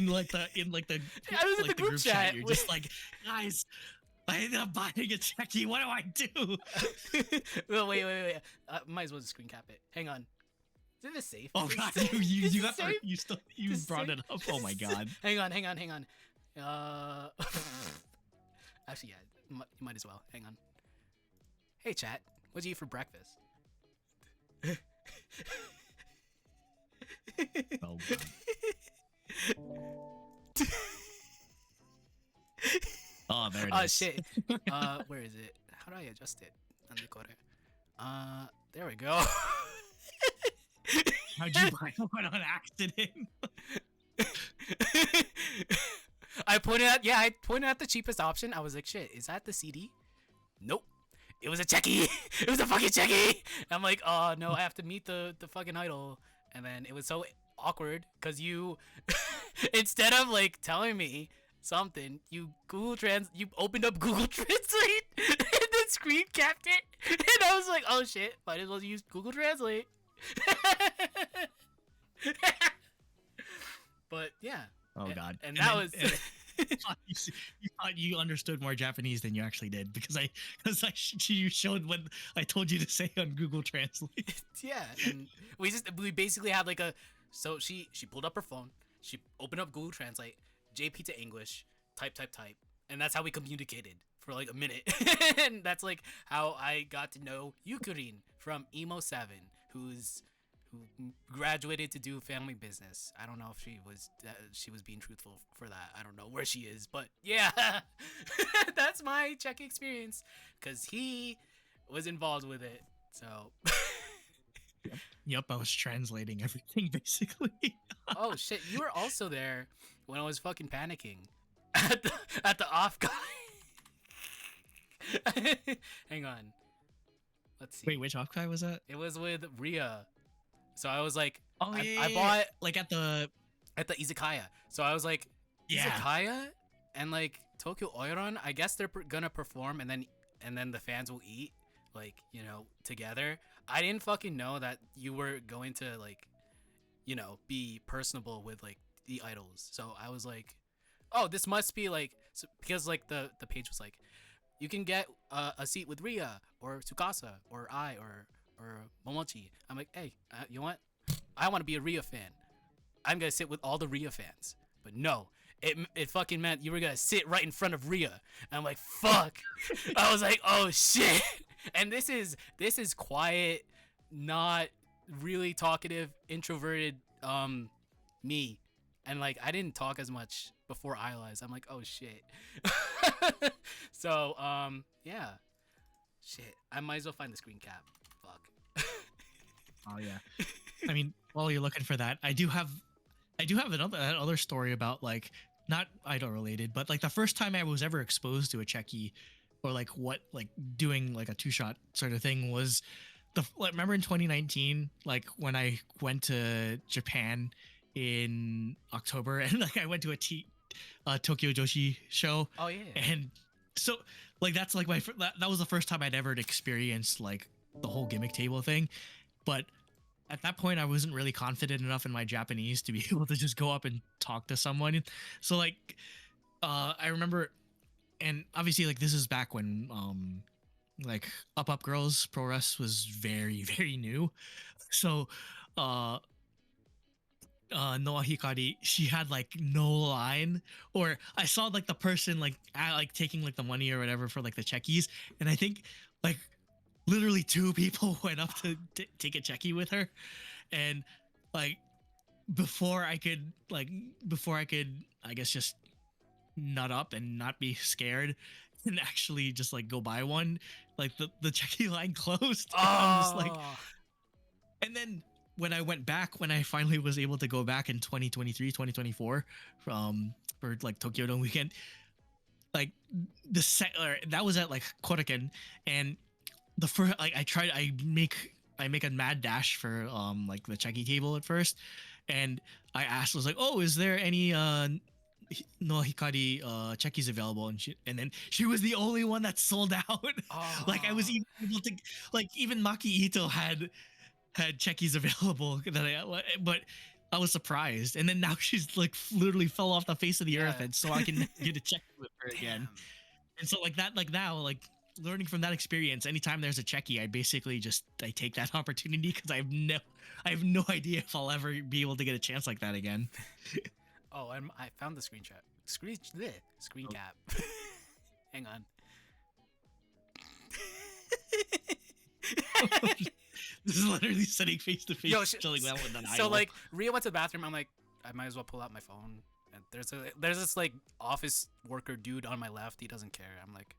like the
I was in the group chat.
You're just like, guys, I ended up buying a Checky. What do I do?
Well, wait. Might as well just screen cap it. Hang on. Is this safe?
Oh god, you brought it up. Oh my god.
Hang on. Actually, yeah, you might as well. Hang on. Hey, chat. What'd you eat for breakfast?
Oh god. Oh, there it is.
Oh shit. Where is it? How do I adjust it? There we go.
How'd you buy one on accident?
I pointed at the cheapest option. I was like, shit, is that the CD? Nope. It was a Checky. It was a fucking Checky. I'm like, oh no, I have to meet the fucking idol. And then it was so awkward because you, instead of like telling me something, you opened up Google Translate and then screen capped it, and I was like, oh shit, might as well use Google Translate. But yeah.
Oh god.
And that was.
You thought you understood more Japanese than you actually did because you showed what I told you to say on Google Translate.
Yeah, and we basically had like a. So she pulled up her phone, she opened up Google Translate, JP to English, type, and that's how we communicated for like a minute. And that's like how I got to know Yukurin from Emo7, who graduated to do family business. I don't know if she was being truthful for that. I don't know where she is, but yeah, that's my Czech experience because he was involved with it. So.
Yep, I was translating everything basically.
Oh shit, you were also there when I was fucking panicking at the off guy. Hang on. Let's see.
Wait, which off guy was that?
It was with Ria. So I was like,
Oh yeah,
I bought
like at the
izakaya. So I was like,
Yeah.
izakaya and like Tokyo Oiron. I guess they're gonna perform and then the fans will eat, like, you know, together. I didn't fucking know that you were going to like, you know, be personable with like the idols. So I was like, oh, this must be like, so, because like the page was like, you can get a seat with Ria or Tsukasa or I or Momochi. I'm like, hey, you know what? I want to be a Ria fan. I'm gonna sit with all the Ria fans. But no, it fucking meant you were gonna sit right in front of Ria. And I'm like, fuck. I was like, oh shit. And this is quiet, not really talkative, introverted me. And like I didn't talk as much before IDOLEYEZ. I'm like, oh shit. So yeah. Shit. I might as well find the screen cap. Fuck.
Oh yeah. I mean, while you're looking for that, I do have another story about like not idol related, but like the first time I was ever exposed to a Checky or like what like doing like a two-shot sort of thing was remember in 2019, like when I went to Japan in October and like I went to a Tokyo Joshi show.
Oh yeah.
And so like that's like that was the first time I'd ever experienced like the whole gimmick table thing. But at that point I wasn't really confident enough in my Japanese to be able to just go up and talk to someone. So like I remember, and obviously like this is back when like Up Girls Pro Wrest was very, very new. So Noah Hikari, she had like no line, or I saw like the person like taking like the money or whatever for like the checkies, and I think like literally two people went up to take a checky with her, and like before I could I guess just nut up and not be scared and actually just like go buy one, like the checky line closed.
Oh.
I'm just like, and then when I went back, when I finally was able to go back in 2023, 2024 for like Tokyo Dome weekend, like that was at like Koraken, and the first like I make a mad dash for like the checky table at first, and I was like, oh, is there any no Hikari checkies available, and then she was the only one that sold out. Like I was even able to, like even Maki Ito had checkies available but I was surprised, and then now she's like literally fell off the face of the earth, and so I can get a check with her again. And so like that, like now, like learning from that experience, anytime there's a checky, I basically I take that opportunity because I have no idea if I'll ever be able to get a chance like that again.
Oh, I found the screenshot. Screen cap. Hang on.
This is literally sitting face to face, chilling well with an idol.
So like, Ria went to the bathroom. I'm like, I might as well pull out my phone. And there's this like office worker dude on my left. He doesn't care. I'm like,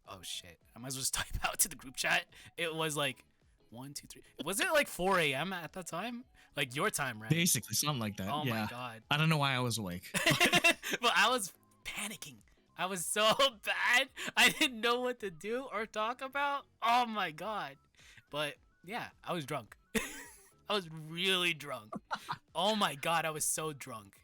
oh shit. I might as well just type out to the group chat. It was like 1, 2, 3. Was it like 4 a.m. at that time? Like your time, right?
Basically, something like that.
Oh
yeah.
my god.
I don't know why I was awake.
But I was panicking. I was so bad. I didn't know what to do or talk about. Oh my god. But yeah, I was drunk. I was really drunk. Oh my god, I was so drunk.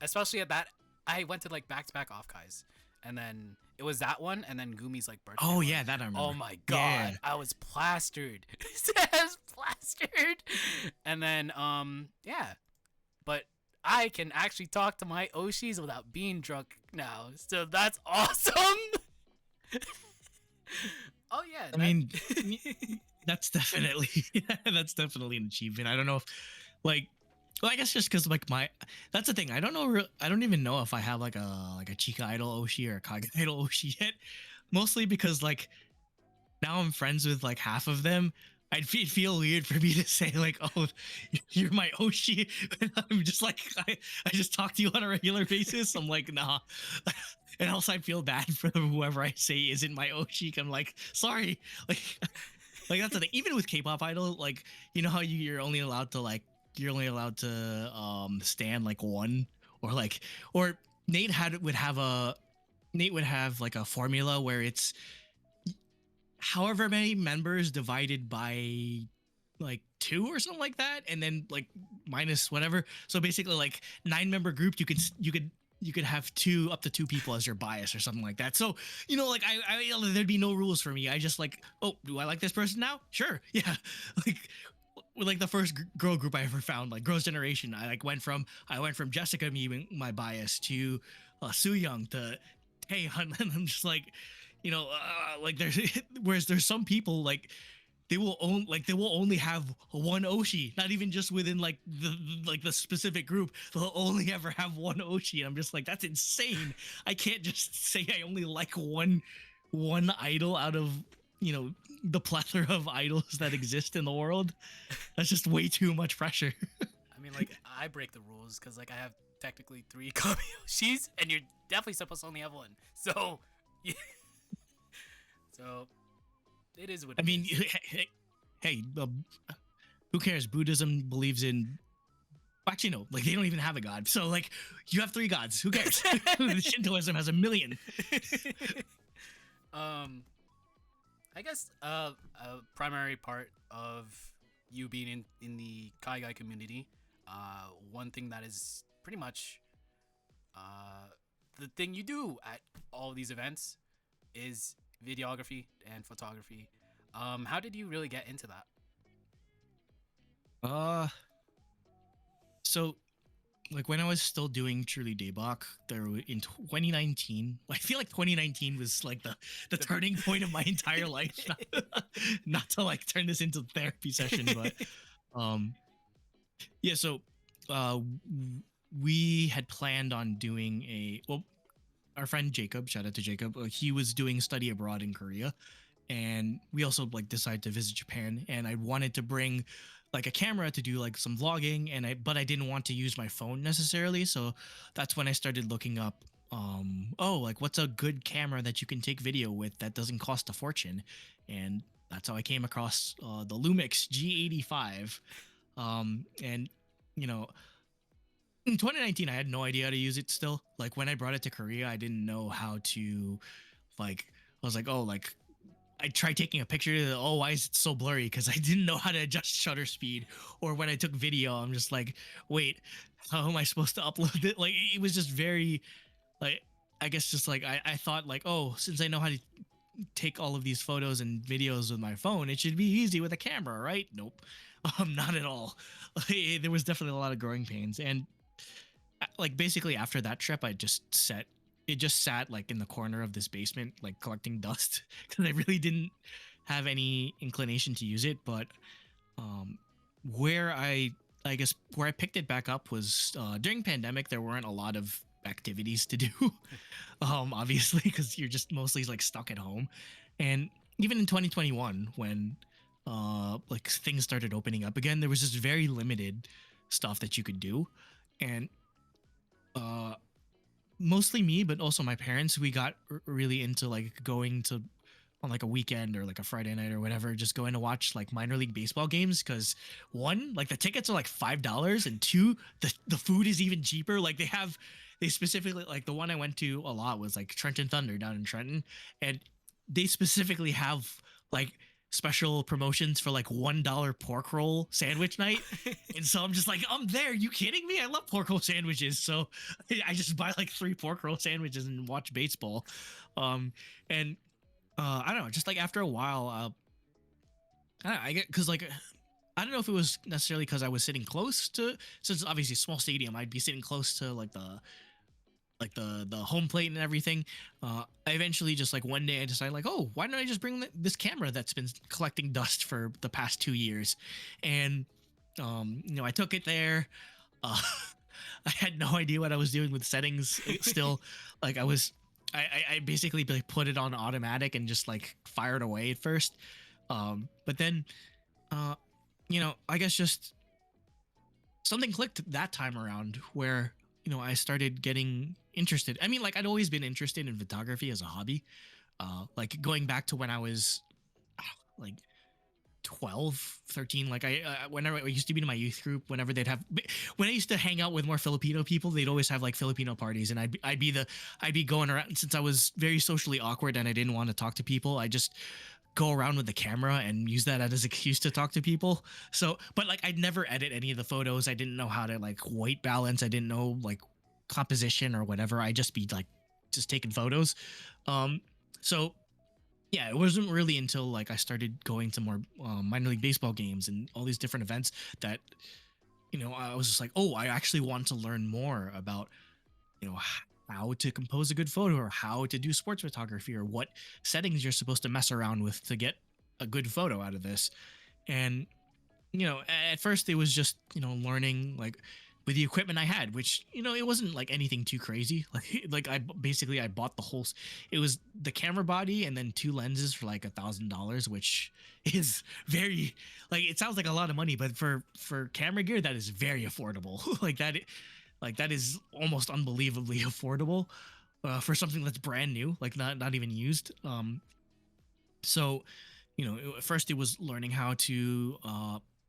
Especially at that, I went to like back-to-back off guys, and then It was that one, and then Gumi's like birthday.
Oh
one.
yeah, that I remember.
Oh my god,
Yeah.
I was plastered. I was plastered. And then yeah, but I can actually talk to my Oshis without being drunk now, so that's awesome. Oh yeah,
I mean, that's definitely an achievement. I don't know if like, well, I guess just because like that's the thing. I don't know. I don't even know if I have like a Chica Idol Oshi or a Kaigai Idol Oshi yet. Mostly because like now I'm friends with like half of them. I'd feel weird for me to say like, oh, you're my Oshi. I'm just like, I just talk to you on a regular basis. I'm like, nah. And also I feel bad for whoever I say isn't my Oshi. I'm like, sorry. Like that's the thing. Even with K-pop idol, like, you know how you're only allowed to stand like one, or like, or Nate would have like a formula where it's however many members divided by like 2 or something like that, and then like minus whatever. So basically like 9-member group, you could have up to 2 people as your bias or something like that. So, you know, like I there'd be no rules for me. I just like, oh, do I like this person now? Sure. Yeah. Like the first girl group I ever found, like Girls' Generation, I went from Jessica being my bias to Soo-young to Taehyun, and I'm just like, you know, like whereas there's some people like they will only have one Oshi, not even just within like the specific group. They'll only ever have one Oshi, and I'm just like, that's insane. I can't just say I only like one idol out of, you know, the plethora of idols that exist in the world. That's just way too much pressure.
I mean, like, I break the rules because like I have technically 3 Kami Oshis, and you're definitely supposed to only have 1. So, yeah. So, it is what.
I mean, hey, who cares? Buddhism believes in. Actually, no. Like, they don't even have a god. So, like, you have 3 gods. Who cares? Shintoism has 1 million.
I guess a primary part of you being in the kaigai community, one thing that is pretty much the thing you do at all these events is videography and photography. How did you really get into that?
So like when I was still doing Truly Daybach, in 2019, I feel like 2019 was like the turning point of my entire life. Not to like turn this into a therapy session, but yeah. So we had planned on doing our friend Jacob, shout out to Jacob. He was doing study abroad in Korea, and we also like decided to visit Japan. And I wanted to bring like a camera to do like some vlogging, but I didn't want to use my phone necessarily. So that's when I started looking up, like what's a good camera that you can take video with that doesn't cost a fortune, and that's how I came across the Lumix G85. And you know, in 2019, I had no idea how to use it still. Like when I brought it to Korea, I didn't know how to, like, I was like, oh, like, I tried taking a picture. Oh, why is it so blurry? Because I didn't know how to adjust shutter speed. Or when I took video, I'm just like, wait, how am I supposed to upload it? Like, it was just very, like, I guess just like, I thought like, oh, since I know how to take all of these photos and videos with my phone, it should be easy with a camera, right? Nope. Not at all. There was definitely a lot of growing pains. And like basically after that trip, it just sat like in the corner of this basement, like collecting dust, because I really didn't have any inclination to use it. But where I picked it back up was during pandemic. There weren't a lot of activities to do, obviously, because you're just mostly like stuck at home. And even in 2021, when like things started opening up again, there was just very limited stuff that you could do. And mostly me, but also my parents, we got really into like going to on like a weekend or like a Friday night or whatever, just going to watch like minor league baseball games, because one, like the tickets are like $5, and two, the food is even cheaper. Like they specifically, like the one I went to a lot was like Trenton Thunder down in Trenton, and they specifically have like special promotions for like $1 pork roll sandwich night. And so I'm just like, I'm there. You kidding me? I love pork roll sandwiches. So I just buy like 3 pork roll sandwiches and watch baseball. And I don't know, just like after a while, I get, cause like, I don't know if it was necessarily because I was sitting close to, since it's obviously a small stadium, I'd be sitting close to like the home plate and everything. I eventually just like one day I decided like, oh, why don't I just bring this camera that's been collecting dust for the past 2 years, and I took it there. Uh, I had no idea what I was doing with settings. Still, like I basically like put it on automatic and just like fired away at first. But then, I guess just something clicked that time around where I started getting interested. I mean, like I'd always been interested in photography as a hobby. Like going back to when I was like 12, 13, like whenever I used to be in my youth group, when I used to hang out with more Filipino people, they'd always have like Filipino parties, and I'd be going around. Since I was very socially awkward and I didn't want to talk to people, I just go around with the camera and use that as an excuse to talk to people. So, but like I'd never edit any of the photos. I didn't know how to like white balance. I didn't know like composition or whatever. I just be like just taking photos. So yeah, it wasn't really until like I started going to more minor league baseball games and all these different events that I was just like, oh, I actually want to learn more about how to compose a good photo, or how to do sports photography, or what settings you're supposed to mess around with to get a good photo out of this. And at first it was just learning like with the equipment I had, which it wasn't like anything too crazy. Like I bought it was the camera body and then 2 lenses for like $1,000, which is very, like, it sounds like a lot of money, but for camera gear that is very affordable. Like that is almost unbelievably affordable for something that's brand new, like not even used. So at first it was learning how to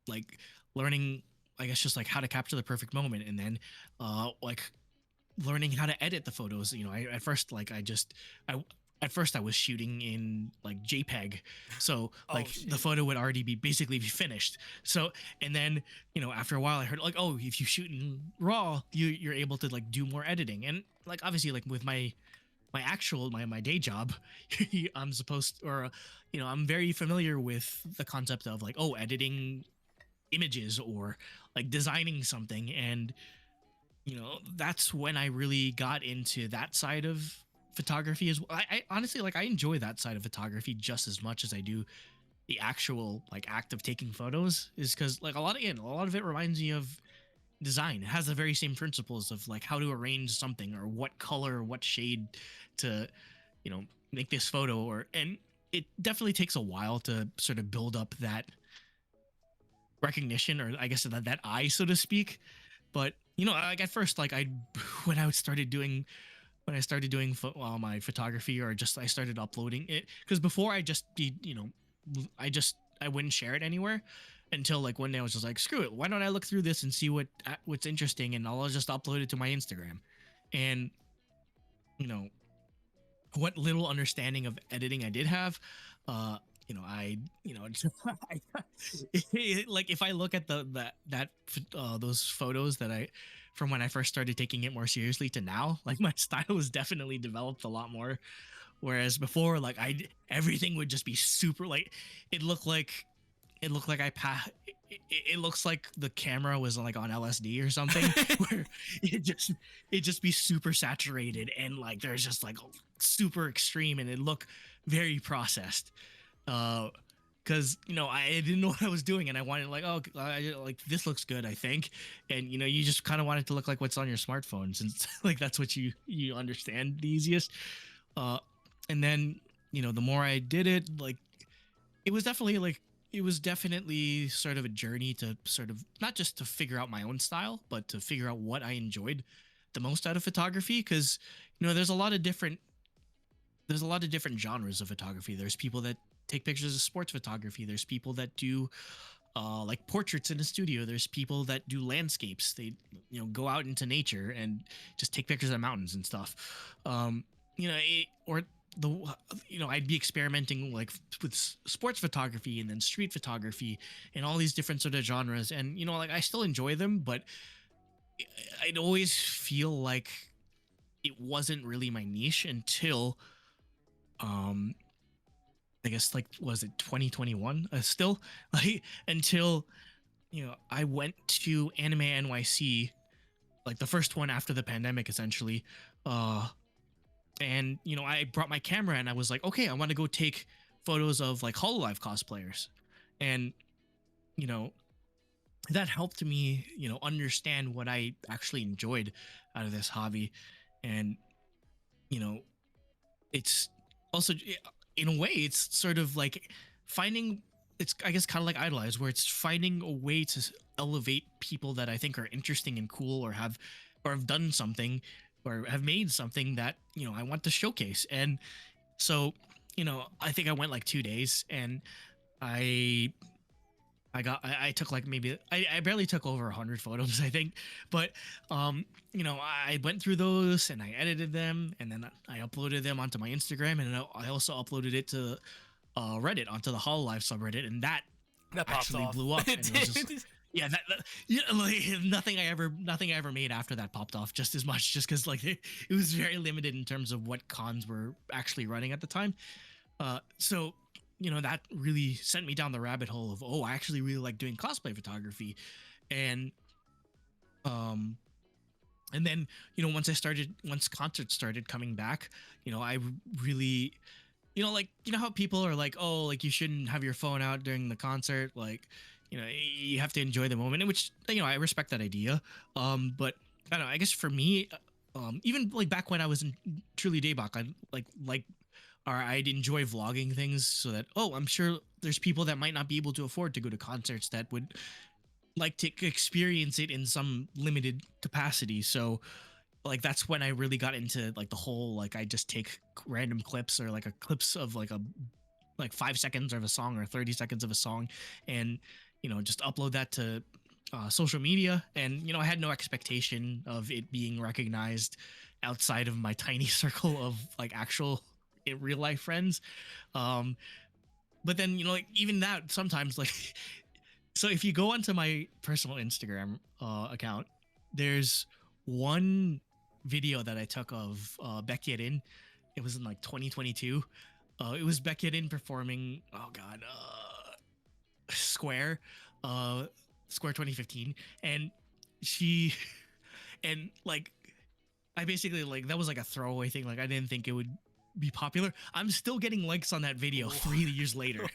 like learning, I guess, just like how to capture the perfect moment, and then like learning how to edit the photos. At first I was shooting in like JPEG, so like the photo would already be basically finished. So, and then after a while I heard like, oh, if you shoot in RAW, you're able to like do more editing. And like obviously like with my day job, I'm supposed, or I'm very familiar with the concept of like, oh, editing images or like designing something. And that's when I really got into that side of photography. As well, I honestly, like, I enjoy that side of photography just as much as I do the actual like act of taking photos, is because like a lot of it reminds me of design. It has the very same principles of like how to arrange something, or what color or what shade to make this photo. And it definitely takes a while to sort of build up that recognition, or I guess that eye, so to speak. But like at first, like when I started doing my photography, or just I started uploading it, because before I just I wouldn't share it anywhere, until like one day I was just like, screw it, why don't I look through this and see what's interesting, and I'll just upload it to my Instagram. And what little understanding of editing I did have, like if I look at those photos that from when I first started taking it more seriously to now, like my style has definitely developed a lot more. Whereas before, like everything would just be super, like it looked like it looks like the camera was like on LSD or something, where it just be super saturated, and like there's just like super extreme, and it look very processed. Because I didn't know what I was doing, and I wanted like, oh, like this looks good, I think. And you just kind of want it to look like what's on your smartphone, since like that's what you understand the easiest. And then the more I did it, like it was definitely sort of a journey to sort of not just to figure out my own style, but to figure out what I enjoyed the most out of photography. Because there's a lot of different genres of photography. There's people that take pictures of sports photography. There's people that do like portraits in a studio. There's people that do landscapes. They go out into nature and just take pictures of mountains and stuff. Or I'd be experimenting like with sports photography and then street photography and all these different sort of genres, and like I still enjoy them, but I'd always feel like it wasn't really my niche until um I guess like was it 2021 still like until I went to Anime NYC, like the first one after the pandemic essentially. And I brought my camera and I was like, okay, I want to go take photos of like Hololive cosplayers. And you know that helped me understand what I actually enjoyed out of this hobby. And you know it's also, in a way, it's sort of like finding, it's I guess kind of like Idolize, where it's finding a way to elevate people that I think are interesting and cool, or have done something or have made something that I want to showcase. And so I think I went like 2 days, and I I took like maybe I barely took over 100 photos, I think. But I went through those and I edited them, and then I uploaded them onto my Instagram, and I also uploaded it to Reddit, onto the Hololive subreddit, and that
That popped
actually
off.
blew up. And it was just, yeah, like, nothing I ever made after that popped off just as much, just because like it was very limited in terms of what cons were actually running at the time. So that really sent me down the rabbit hole of, oh, I actually really like doing cosplay photography. And and then once concerts started coming back, I really, like, how people are like, oh, like you shouldn't have your phone out during the concert, like you have to enjoy the moment, which I respect that idea. But I don't know, I guess for me, even like back when I was in truly Daybach, I like or I'd enjoy vlogging things, so that, oh, I'm sure there's people that might not be able to afford to go to concerts that would like to experience it in some limited capacity. So like that's when I really got into like the whole, like, I just take random clips, or like a clips of like 5 seconds of a song or 30 seconds of a song, and just upload that to social media. And I had no expectation of it being recognized outside of my tiny circle of like actual in real life friends. But then like even that sometimes, like, so if you go onto my personal Instagram account, there's one video that I took of Becky in. It was in like 2022. It was Becky in performing, oh god, Square, Square 2015, and she and like I basically, like, that was like a throwaway thing. Like I didn't think it would be popular. I'm still getting likes on that video 3 years later.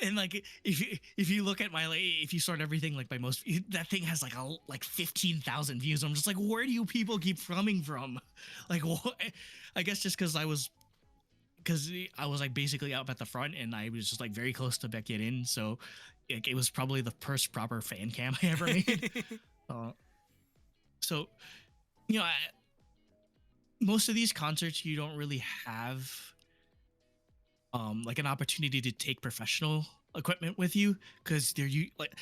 And like if you look at my, like, if you sort everything like by most, that thing has like 15,000 views. I'm just like, where do you people keep coming from? Like, what? I guess just because I was like basically up at the front, and I was just like very close to Becky in, so like, it was probably the first proper fan cam I ever made. So most of these concerts, you don't really have like an opportunity to take professional equipment with you, because like,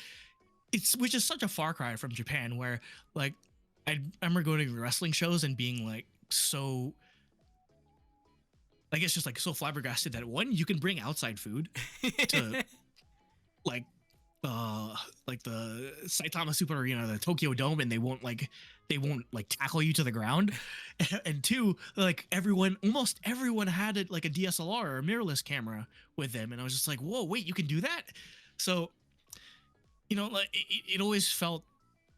it's, which is such a far cry from Japan, where like I remember going to wrestling shows and being like, so I guess just like so flabbergasted that, one, you can bring outside food to like the Saitama Super Arena, the Tokyo Dome, and they won't like tackle you to the ground. And two, like almost everyone had like a DSLR or a mirrorless camera with them, and I was just like, whoa, wait, you can do that? So like it always felt,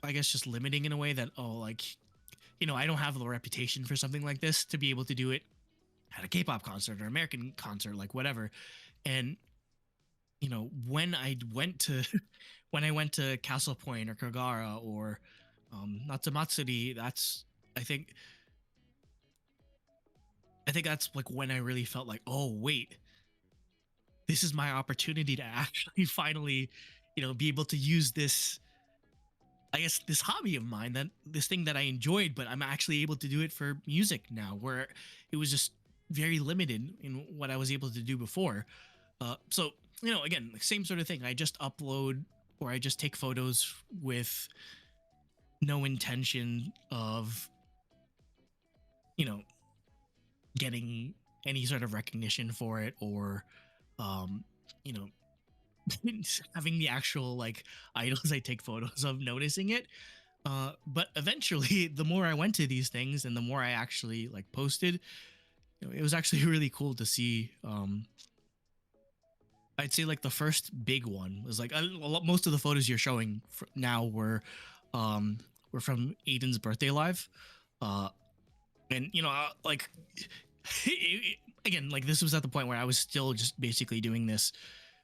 I guess, just limiting in a way that, oh, like I don't have the reputation for something like this to be able to do it at a K-pop concert or American concert, like whatever. And when I went to Castle Point or Kagara or Natsumatsuri, I think that's like when I really felt like, oh wait, this is my opportunity to actually finally be able to use this, I guess, this hobby of mine, that this thing that I enjoyed, but I'm actually able to do it for music now, where it was just very limited in what I was able to do before. So again, same sort of thing. I just upload, or I just take photos with no intention of getting any sort of recognition for it, or you know, having the actual like idols I take photos of noticing it. But eventually, the more I went to these things and the more I actually like posted, it was actually really cool to see. I'd say like the first big one was like most of the photos you're showing now were from Aiden's birthday live, uh, and like again, like this was at the point where I was still just basically doing this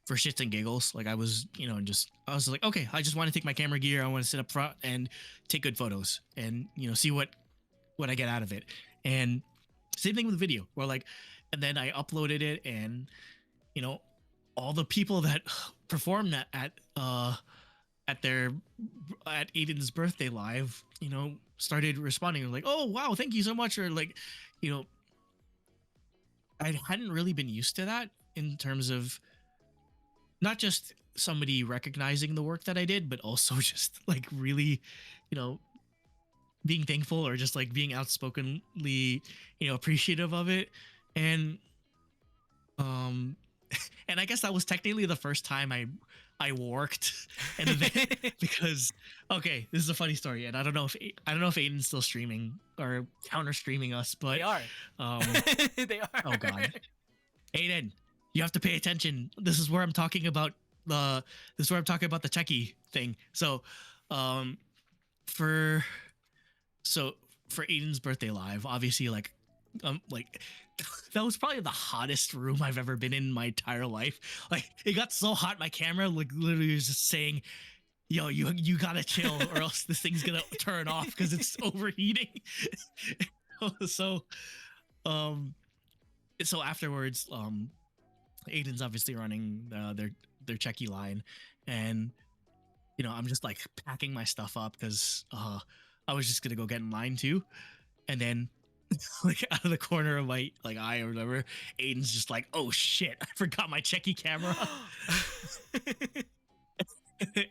for shits and giggles. Like I was, I was like, okay, I just want to take my camera gear, I want to sit up front and take good photos, and see what I get out of it. And same thing with video, where like, and then I uploaded it, and all the people that performed at Aiden's birthday live, started responding like, oh wow, thank you so much, or like, I hadn't really been used to that in terms of not just somebody recognizing the work that I did, but also just like really, being thankful, or just like being outspokenly, appreciative of it. And and I guess that was technically the first time I worked an event because okay, this is a funny story, and I don't know if Aiden's still streaming or counter streaming us, but
They are.
they are. Oh god, Aiden, you have to pay attention. This is where I'm talking about the Checky thing. So, for Aiden's birthday live, obviously, like that was probably the hottest room I've ever been in my entire life. Like it got so hot, my camera like literally was just saying, "Yo, you gotta chill, or else this thing's gonna turn off because it's overheating." So, so afterwards, Aiden's obviously running their Checky line, and I'm just like packing my stuff up because I was just gonna go get in line too, and then like out of the corner of my like eye or whatever, Aiden's just like, "Oh shit, I forgot my Checky camera."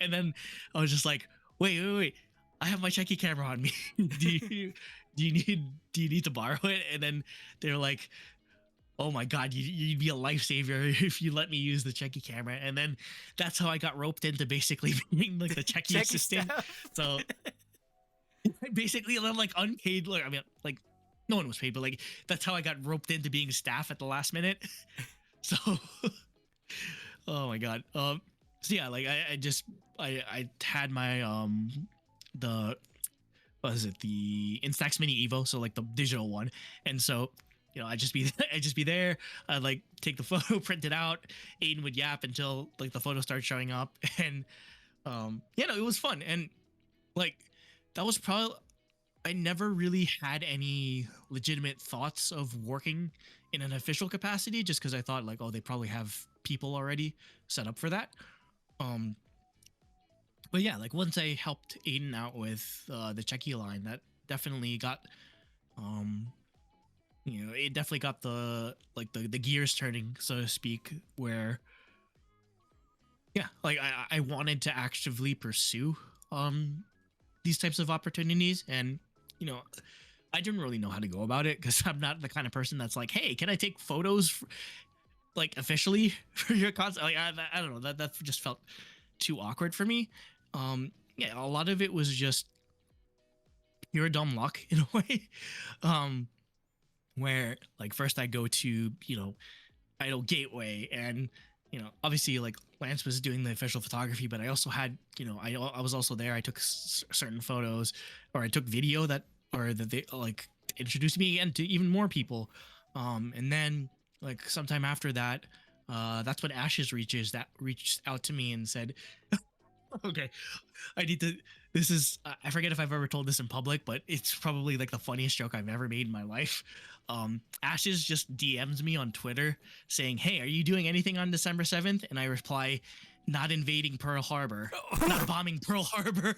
And then I was just like, wait, I have my Checky camera on me. do you need to borrow it? And then they're like, oh my god, you'd be a lifesaver if you let me use the Checky camera. And then that's how I got roped into basically being like the Checky assistant. So basically, I'm like unpaid. Like, I mean, like no one was paid, but like that's how I got roped into being staff at the last minute. So, oh my god. So yeah, like I had my the what is it, the Instax Mini Evo, so like the digital one, and so I'd just be there. I'd like take the photo, print it out. Aiden would yap until like the photo started showing up, and it was fun. And like that was probably, I never really had any legitimate thoughts of working in an official capacity, just because I thought like, oh, they probably have people already set up for that. But yeah, like once I helped Aiden out with the Checky line, that definitely got it definitely got the gears turning, so to speak, where yeah, like I wanted to actively pursue these types of opportunities. And I didn't really know how to go about it because I'm not the kind of person that's like, hey, can I take photos like officially for your concert? Like I don't know, that just felt too awkward for me. Yeah, a lot of it was just pure dumb luck in a way. Where like first I go to Idol Gateway, and obviously like Lance was doing the official photography, but I also had I was also there. I took certain photos, or I took video that they like introduced me again to even more people. And then like sometime after that, that's when Ashes reached out to me and said, okay, I need to, this is I forget if I've ever told this in public, but it's probably like the funniest joke I've ever made in my life. Ashes just DMs me on Twitter saying, hey, are you doing anything on December 7th? And I reply, not invading Pearl Harbor, not bombing Pearl Harbor.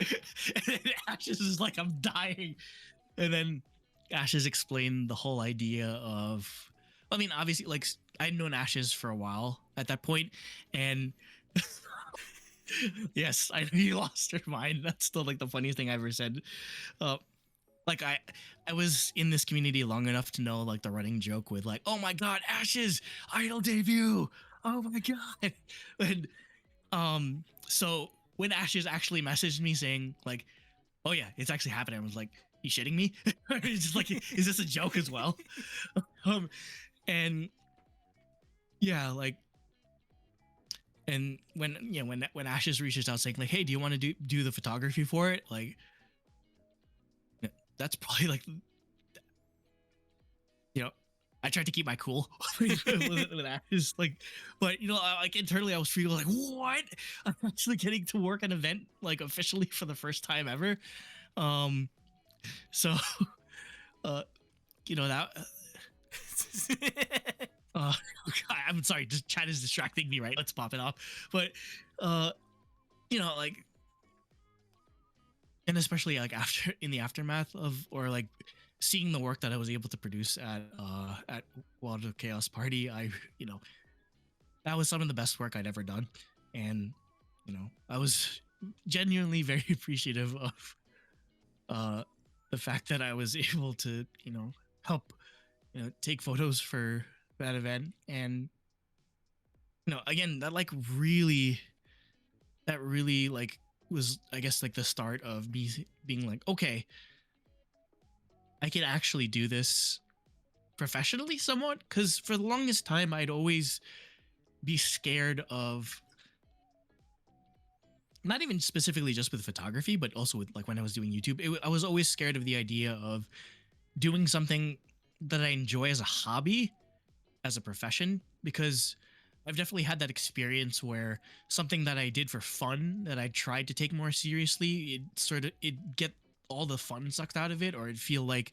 And then Ashes is like, I'm dying. And then Ashes explained the whole idea of, I mean, obviously, like I'd known Ashes for a while at that point, and yes, I know you lost her mind. That's still like the funniest thing I ever said. like I was in this community long enough to know like the running joke with like, oh my god, Ashes idol debut, oh my god. And so when Ashes actually messaged me saying like, oh yeah, it's actually happening, I was like, you shitting me? It's just like, is this a joke as well? um and yeah, like, and when when Ashes reaches out saying like, hey, do you want to do the photography for it, like, that's probably like, you know, I tried to keep my cool with Ashes, like, but like internally I was feeling like, what? I'm actually getting to work an event like officially for the first time ever. Um, so, uh, that. Uh, I'm sorry, just chat is distracting me, right? Let's pop it off. But, uh, like, and especially like after in the aftermath of, or like seeing the work that I was able to produce at World of Chaos Party, I that was some of the best work I'd ever done, and I was genuinely very appreciative of uh the fact that I was able to help take photos for that event. And again, that really like was, I guess, like the start of me being like, okay, I can actually do this professionally somewhat, because for the longest time I'd always be scared of, not even specifically just with photography, but also with like when I was doing YouTube, I was always scared of the idea of doing something that I enjoy as a hobby as a profession, because I've definitely had that experience where something that I did for fun that I tried to take more seriously, it get all the fun sucked out of it, or it'd feel like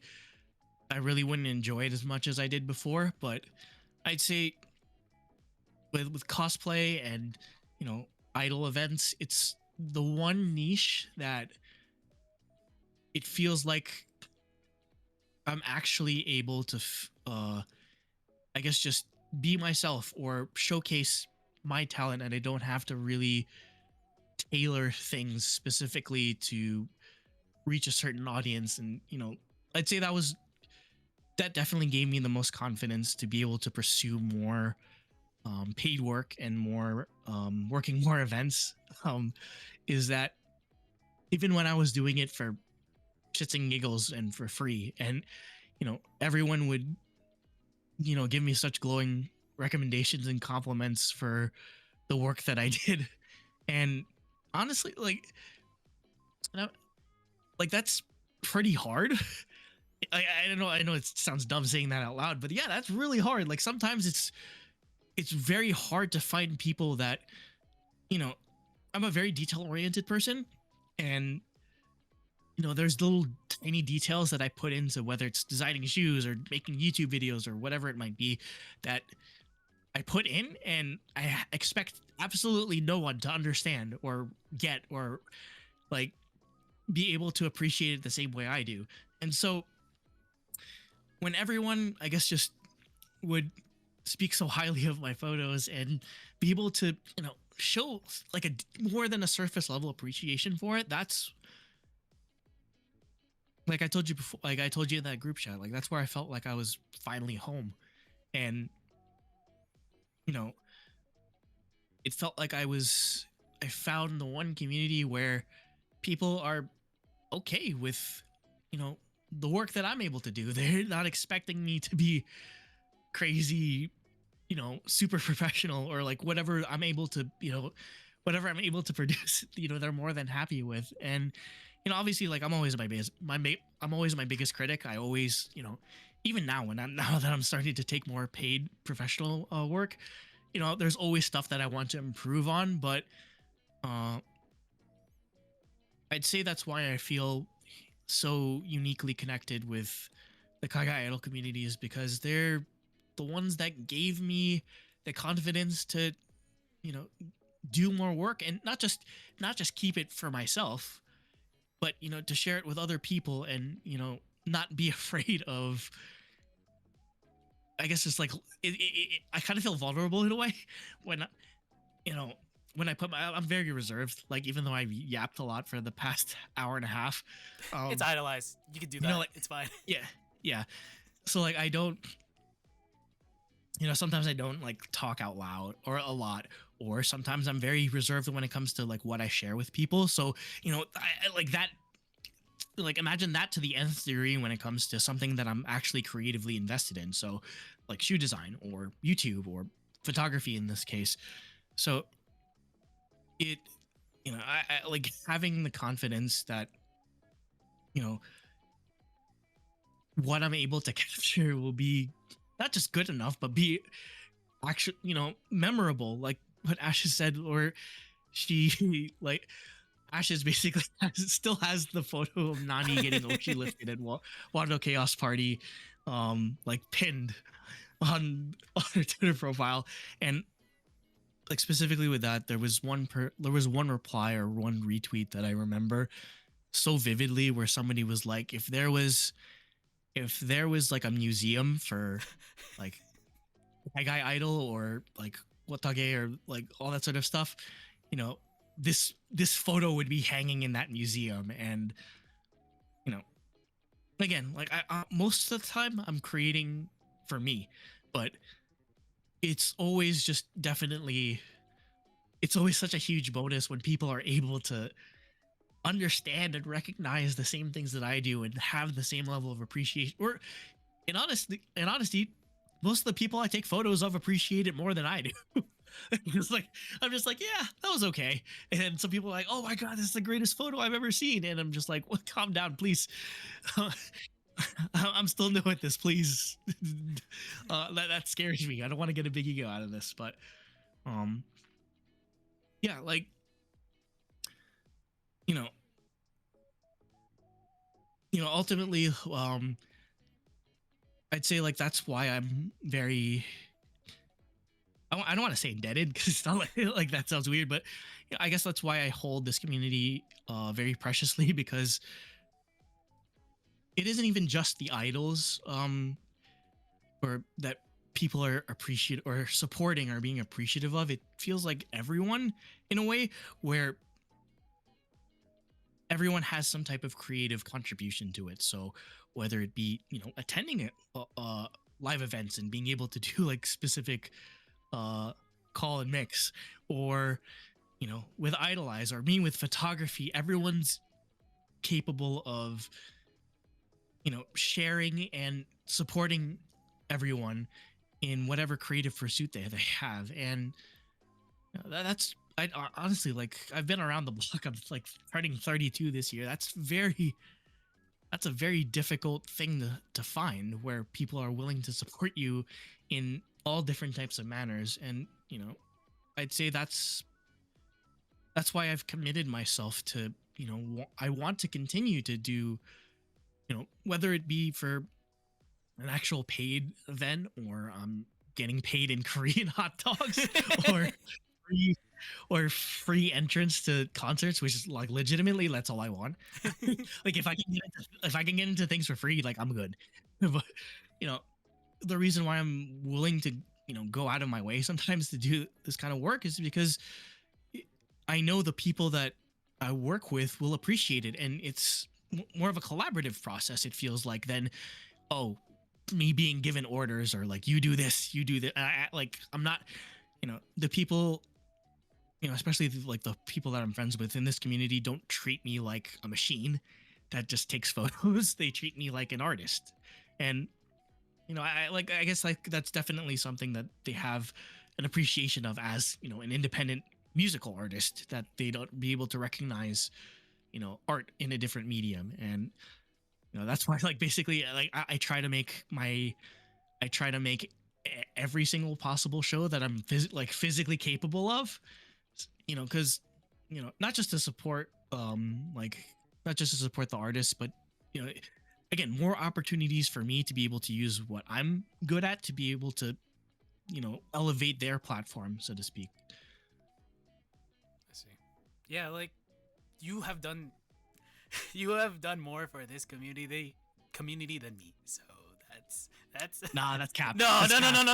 I really wouldn't enjoy it as much as I did before. But I'd say with cosplay and idol events, it's the one niche that it feels like I'm actually able to I guess just be myself or showcase my talent, and I don't have to really tailor things specifically to reach a certain audience. And I'd say that definitely gave me the most confidence to be able to pursue more paid work and more working more events. Is that even when I was doing it for shits and giggles and for free, and everyone would give me such glowing recommendations and compliments for the work that I did. And honestly, like that's pretty hard. I don't know. I know it sounds dumb saying that out loud, but yeah, that's really hard. Like sometimes it's very hard to find people that, I'm a very detail oriented person, and there's little tiny details that I put into, whether it's designing shoes or making YouTube videos or whatever it might be, that I put in, and I expect absolutely no one to understand or get or like be able to appreciate it the same way I do. And so when everyone, I guess, just would speak so highly of my photos and be able to, show like a more than a surface level appreciation for it, that's like I told you before, like I told you in that group chat, like that's where I felt like I was finally home. And you know, it felt like I found the one community where people are okay with, the work that I'm able to do. They're not expecting me to be crazy, super professional, or like whatever I'm able to, whatever I'm able to produce, they're more than happy with. And, obviously, like I'm always I'm always my biggest critic. I always, even now now that I'm starting to take more paid professional work, there's always stuff that I want to improve on. But I'd say that's why I feel so uniquely connected with the kaigai idol community, is because they're the ones that gave me the confidence to, you know, do more work, and not just keep it for myself, but to share it with other people, and not be afraid of, I guess it's like I kind of feel vulnerable in a way when, you know when I put I'm very reserved. Like even though I've yapped a lot for the past hour and a half,
It's idolized. You can do that.
you know, like
it's fine.
yeah, yeah. So like I don't, sometimes I don't like talk out loud or a lot, or sometimes I'm very reserved when it comes to like what I share with people. So like that, like imagine that to the nth degree when it comes to something that I'm actually creatively invested in. So like shoe design or YouTube or photography in this case. So it, I like having the confidence that, you know, what I'm able to capture will be not just good enough, but be actually, memorable. Like what Ashes said, or she like Ashes basically still has the photo of Nani getting Oshi lifted at Wando Chaos Party, like pinned on her Twitter profile, and like specifically with that, there was one reply or one retweet that I remember so vividly, where somebody was like, if there was like a museum for like kaigai idol or like watage or like all that sort of stuff, this photo would be hanging in that museum. And you know again, like I most of the time I'm creating for me, but it's always just definitely, it's always such a huge bonus when people are able to understand and recognize the same things that I do and have the same level of appreciation. Or in honesty, most of the people I take photos of appreciate it more than I do. It's like I'm just like, yeah, that was okay. And some people are like, oh my god, this is the greatest photo I've ever seen. And I'm just like, well, calm down, please. I'm still new at this, please. That scares me. I don't want to get a big ego out of this, but yeah, like you know, ultimately, I'd say like that's why I'm very. I don't want to say indebted because it's not like that sounds weird, but I guess that's why I hold this community very preciously, because it isn't even just the idols or that people are appreciative or supporting or being appreciative of. It feels like everyone, in a way, where everyone has some type of creative contribution to it. So whether it be attending live events and being able to do like specific call and mix, or with Idolize, or me with photography, everyone's capable of sharing and supporting everyone in whatever creative pursuit they have. And that's, I honestly, like, I've been around the block. I'm like turning 32 this year. That's a very difficult thing to find, where people are willing to support you in all different types of manners. And I'd say that's why I've committed myself to I want to continue to do whether it be for an actual paid event, or getting paid in Korean hot dogs, or free free entrance to concerts, which is like legitimately that's all I want. Like if I can get into things for free, like I'm good. But the reason why I'm willing to go out of my way sometimes to do this kind of work is because I know the people that I work with will appreciate it, and it's more of a collaborative process, it feels like, than me being given orders, or like you do this, you do that. Like I'm not, the people, especially like the people that I'm friends with in this community, don't treat me like a machine that just takes photos. They treat me like an artist. And I guess like that's definitely something that they have an appreciation of as an independent musical artist, that they don't be able to recognize art in a different medium. And that's why like basically like I try to make every single possible show that I'm physically capable of, because not just to support not just to support the artists, but again, more opportunities for me to be able to use what I'm good at to be able to elevate their platform, so to speak.
I see. Yeah, like you have done more for this community than me. So that's
Nah, that's cap.
No.
That's
No.
cap.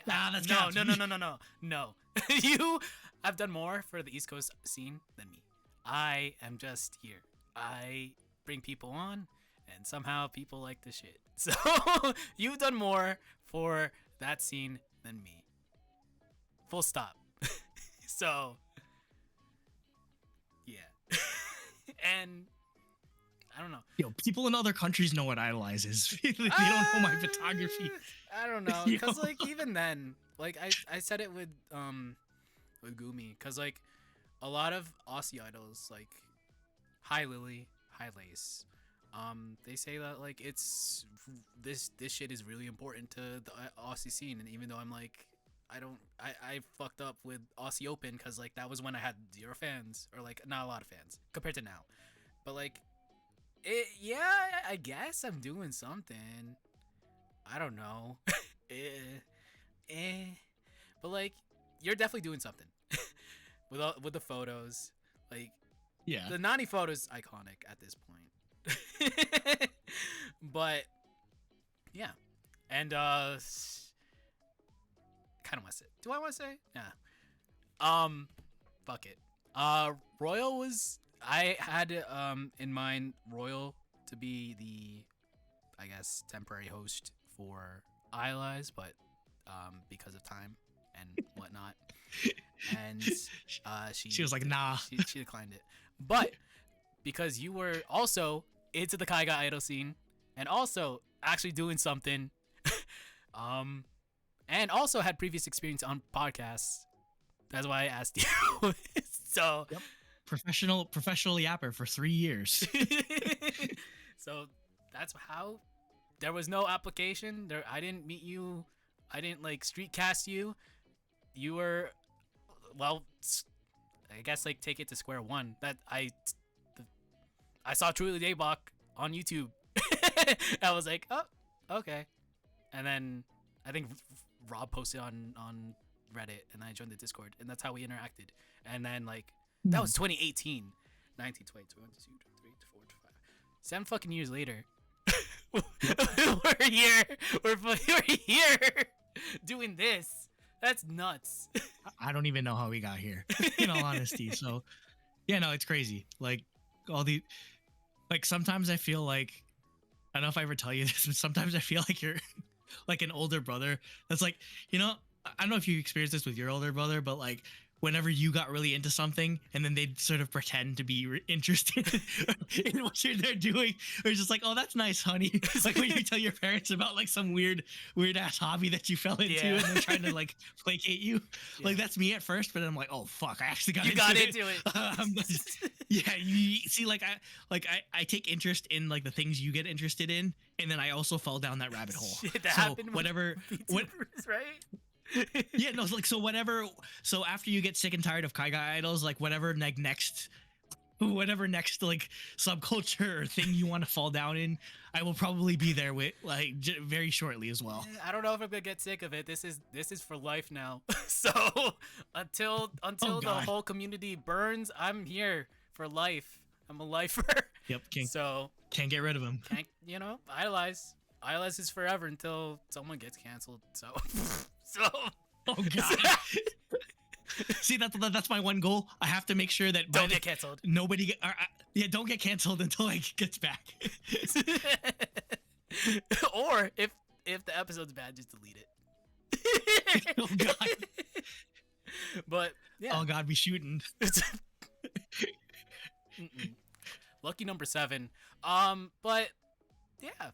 Nah, that's
Nah, that's cap.
no. You I've done more for the East Coast scene than me. I am just here. I bring people on, and somehow people like the shit. So you've done more for that scene than me. Full stop. So yeah. And I don't know.
Yo, people in other countries know what IDOLEYEZ is. They don't know my photography.
I don't know, because like even then, like I said it with Gumi, because like a lot of Aussie idols, like Hi Lily, Hi Lace, they say that like it's this shit is really important to the Aussie scene, and even though I'm like I fucked up with Aussie Open, because like that was when I had 0 fans, or like not a lot of fans compared to now, but like yeah, I guess I'm doing something. I don't know. But like you're definitely doing something with the photos. Like
Yeah.
the Nani photo is iconic at this point. But yeah. And kind of want to say. Do I want to say? Yeah. Fuck it. Royal was, I had in mind Royal to be the, I guess, temporary host for IDOLEYEZ, but because of time and whatnot, and she
was like, nah.
she declined it. But because you were also into the kaigai idol scene and also actually doing something, and also had previous experience on podcasts, that's why I asked you. So
yep. Professional yapper for 3 years.
So that's how. There was no application. I didn't meet you. I didn't like street cast you. You were, well, I guess like take it to square one. That I saw Truly Daybach on YouTube. I was like, oh, okay. And then I think Rob posted on Reddit, and I joined the Discord, and that's how we interacted. And then like that was 2018, 19, 20, 21, 22, 23, 24, 25. 7 fucking years later. We're here. We're here doing this. That's nuts.
I don't even know how we got here, in all honesty. So, yeah, no, it's crazy. Like all the, like sometimes I feel like, I don't know if I ever tell you this, but sometimes I feel like you're like an older brother. That's like, you know, I don't know if you experienced this with your older brother, but like whenever you got really into something and then they'd sort of pretend to be interested in what they're doing, or just like, oh, that's nice, honey. Like when you tell your parents about like some weird ass hobby that you fell into, and they're trying to like placate you. Yeah. Like that's me at first, but then I'm like, oh fuck, I actually got into it. Yeah, you see, like I take interest in like the things you get interested in, and then I also fall down that rabbit hole.
Shit, that happened
whatever,
with VTubers, right?
Yeah, no, like so after you get sick and tired of kaigai idols, like whatever next like subculture or thing you want to fall down in, I will probably be there with like very shortly as well.
I don't know if I'm gonna get sick of it. This is for life now. So until the whole community burns, I'm here for life. I'm a lifer.
Yep. Can't get rid of him.
Can't, you know, IDOLEYEZ is forever until someone gets canceled. So
oh god. See, that's my one goal. I have to make sure that
don't get canceled.
Don't get canceled until I gets back.
Or if the episode's bad, just delete it.
Oh god.
But yeah.
Oh god, we shooting.
Lucky number 7. But yeah,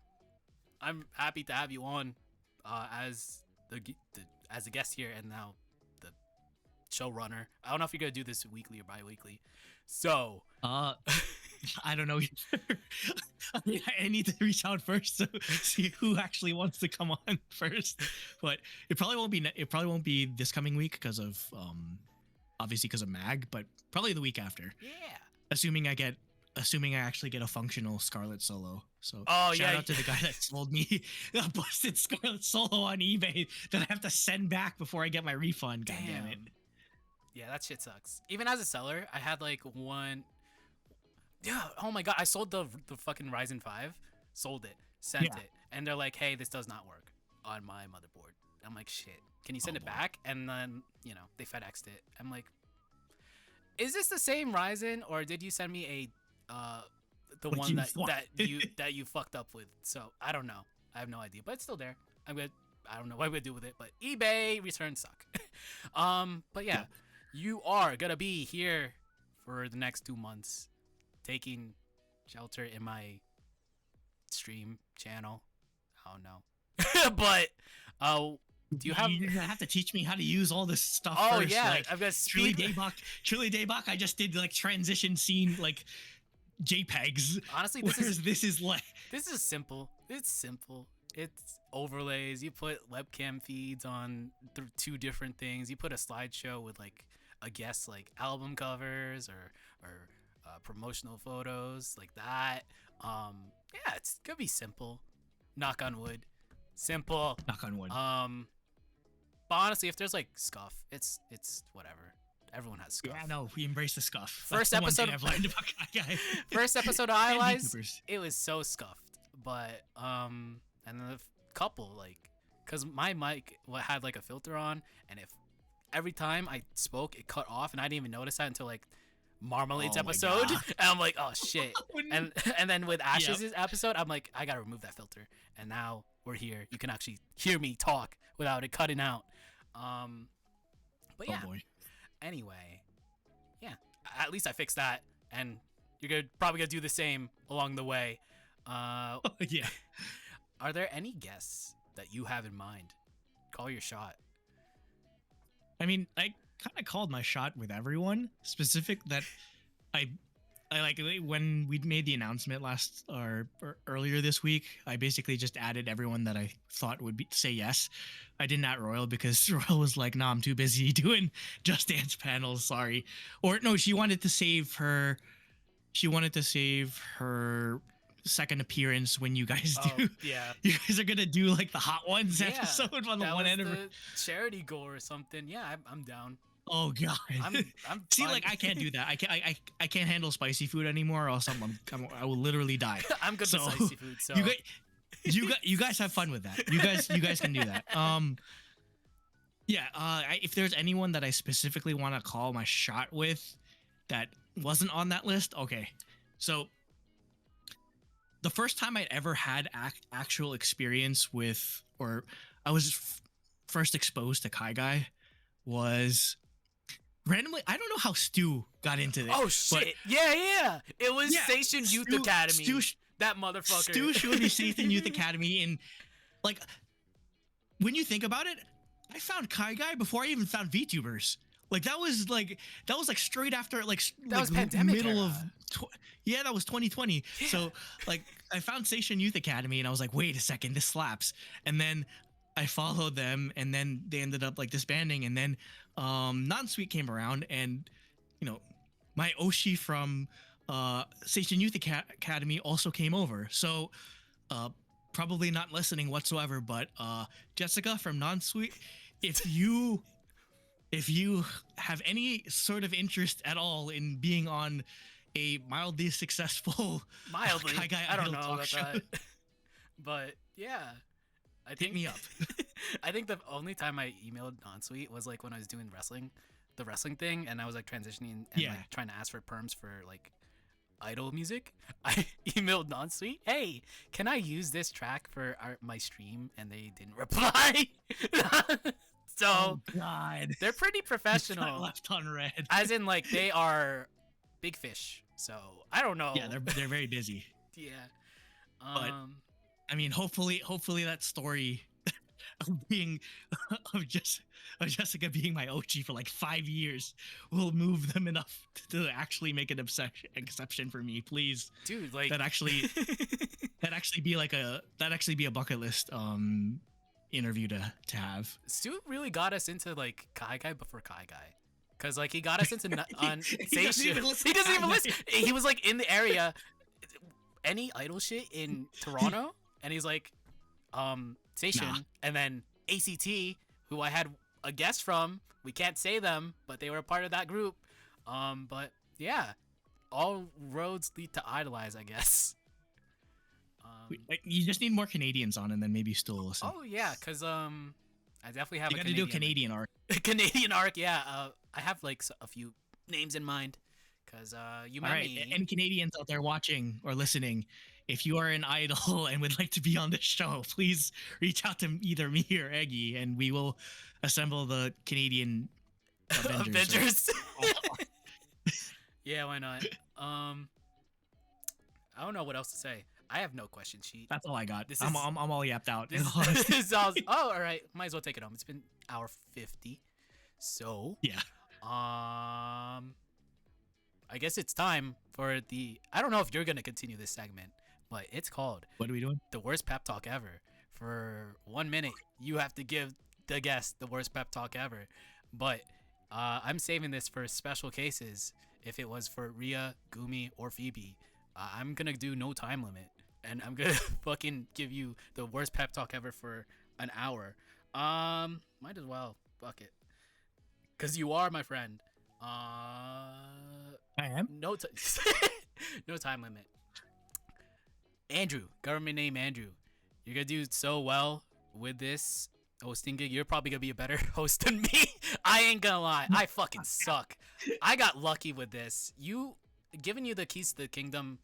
I'm happy to have you on as as a guest here, and now the showrunner. I don't know if you're gonna do this weekly or bi-weekly. So
I don't know. I mean, I need to reach out first to see who actually wants to come on first. But it probably won't be this coming week because of obviously because of Mag, but probably the week after.
Yeah.
Assuming I actually get a functional Scarlet Solo. So shout out to the guy that sold me a busted Scarlet Solo on eBay that I have to send back before I get my refund. God damn it.
Yeah, that shit sucks. Even as a seller, I had like one. Yeah. Oh my god, I sold the fucking Ryzen 5. Sold it. Sent it, and they're like, "Hey, this does not work on my motherboard." I'm like, "Shit. Can you send it back?" And then they FedExed it. I'm like, Is this the same Ryzen, or did you send me the
What
one
you
that
want.
that you fucked up with? So I don't know. I have no idea, but it's still there. I don't know what I'm gonna do with it, but eBay returns suck. But yeah, you are gonna be here for the next 2 months, taking shelter in my stream channel. I don't know, but do you have?
You're gonna have to teach me how to use all this stuff
Oh
first.
yeah,
like,
I've got
Truly
speed.
Daybach. I just did like transition scene like JPEGs.
Honestly,
This is like
this is simple. It's simple. It's overlays. You put webcam feeds on 2 different things. You put a slideshow with like I guess like album covers or promotional photos like that. Yeah, it's gonna be simple. Knock on wood. Simple.
knock on wood.
But honestly, if there's like scuff, it's whatever. Everyone has scuff.
Yeah, no, we embrace the scuff.
First
That's the one
episode
thing I've learned about Kaigai.
First episode of
And
IDOLEYEZ,
VTubers.
it was so scuffed. But and then the couple like, cause my mic had like a filter on, and if every time I spoke it cut off, and I didn't even notice that until like Marmalade's
Oh my
episode,
God.
and I'm like, oh shit.
When-
and then with Ash's episode, I'm like, I gotta remove that filter, and now we're here. You can actually hear me talk without it cutting out. But yeah.
Oh boy.
Anyway, yeah, at least I fixed that, and you're probably gonna do the same along the way.
Yeah.
Are there any guests that you have in mind? Call your shot.
I mean, I kind of called my shot with everyone. Specific that I like when we made the announcement last or earlier this week. I basically just added everyone that I thought would say yes. I didn't add Royal because Royal was like, "Nah, I'm too busy doing Just Dance panels. Sorry." Or no, she wanted to save her. She wanted to save her second appearance when you guys do.
Yeah.
You guys are gonna do like the Hot Ones
Yeah,
episode on the
that
one
was
anniversary.
the charity goal or something. Yeah, I'm down.
Oh god.
I'm
See,
fine.
like I can't do that. I can't handle spicy food anymore, or else I will literally die.
I'm good with
So,
spicy food. So
you guys have fun with that. You guys can do that. Yeah. If there's anyone that I specifically want to call my shot with, that wasn't on that list. Okay, so the first time I'd ever had actual experience with, or I was first exposed to Kaigai, was randomly. I don't know how Stu got into this.
oh shit. Yeah. It was
Yeah,
Station Youth
Stu-
Academy.
Stu-
that motherfucker.
Stu showed me Satan Youth Academy, and like when you think about it, I found Kaigai before I even found VTubers. Like that was like straight after
That was pandemic
middle
era.
of yeah, that was 2020.
Yeah.
So like I found Station Youth Academy and I was like, wait a second, this slaps. And then I followed them, and then they ended up like disbanding, and then Non-Sweet came around, and you know my Oshi from Station Youth Academy also came over. So probably not listening whatsoever, but Jessica from Non-Sweet, if you have any sort of interest at all in being on a mildly successful
Mildly.
Kaigai
I don't
Idol
know
talk
about
show,
that. But yeah. I
hit me up.
I think the only time I emailed Non-Sweet was like when I was doing the wrestling thing, and I was like transitioning and
Yeah.
like trying to ask for perms for like idol music. I emailed Non-Sweet, hey, can I use this track for my stream? And they didn't reply. So
Oh God,
they're pretty
got
professional,
left on red.
as in like they are big fish. So I don't know.
Yeah, they're very busy.
Yeah.
But- I mean, hopefully that story of being of Jessica being my Ochi for like 5 years will move them enough to actually make an exception for me, please.
dude, like
That actually be a bucket list interview to have.
Stu really got us into like Kaigai before Kaigai, cause like he got us into on
He doesn't
Station.
even listen
He
to
doesn't even
Kaigai.
listen. He was like in the area, any idol shit in Toronto, and he's like, Station,
Nah.
and then ACT, who I had a guest from. We can't say them, but they were a part of that group. But yeah, all roads lead to IDOLEYEZ, I guess.
Like, you just need more Canadians on, and then maybe still listen.
Oh yeah, cause I definitely have
You
a
got to do a Canadian arc.
Canadian arc, yeah. I have like a few names in mind, because you
All
met
right,
me.
any Canadians out there watching or listening, if you are an idol and would like to be on this show, please reach out to either me or Eggy, and we will assemble the Canadian Avengers.
Avengers. Yeah, why not? I don't know what else to say. I have no question sheet.
That's all I got.
This
I'm
is-
all yapped out.
This is all, oh, all right. Might as well take it home. It's been hour 50. So,
Yeah.
I guess it's time for the. I don't know if you're gonna continue this segment, but it's called
What are we doing?
the worst pep talk ever. For 1 minute, you have to give the guest the worst pep talk ever. But I'm saving this for special cases. If it was for Rhea, Gumi, or Phoebe, I'm gonna do no time limit, and I'm gonna fucking give you the worst pep talk ever for an hour. Might as well. Fuck it. Cause you are my friend.
I am.
No, no time limit. Andrew, government name Andrew. You're gonna do so well with this hosting gig. You're probably gonna be a better host than me. I ain't gonna lie. I fucking suck. I got lucky with this. Giving you the keys to the kingdom,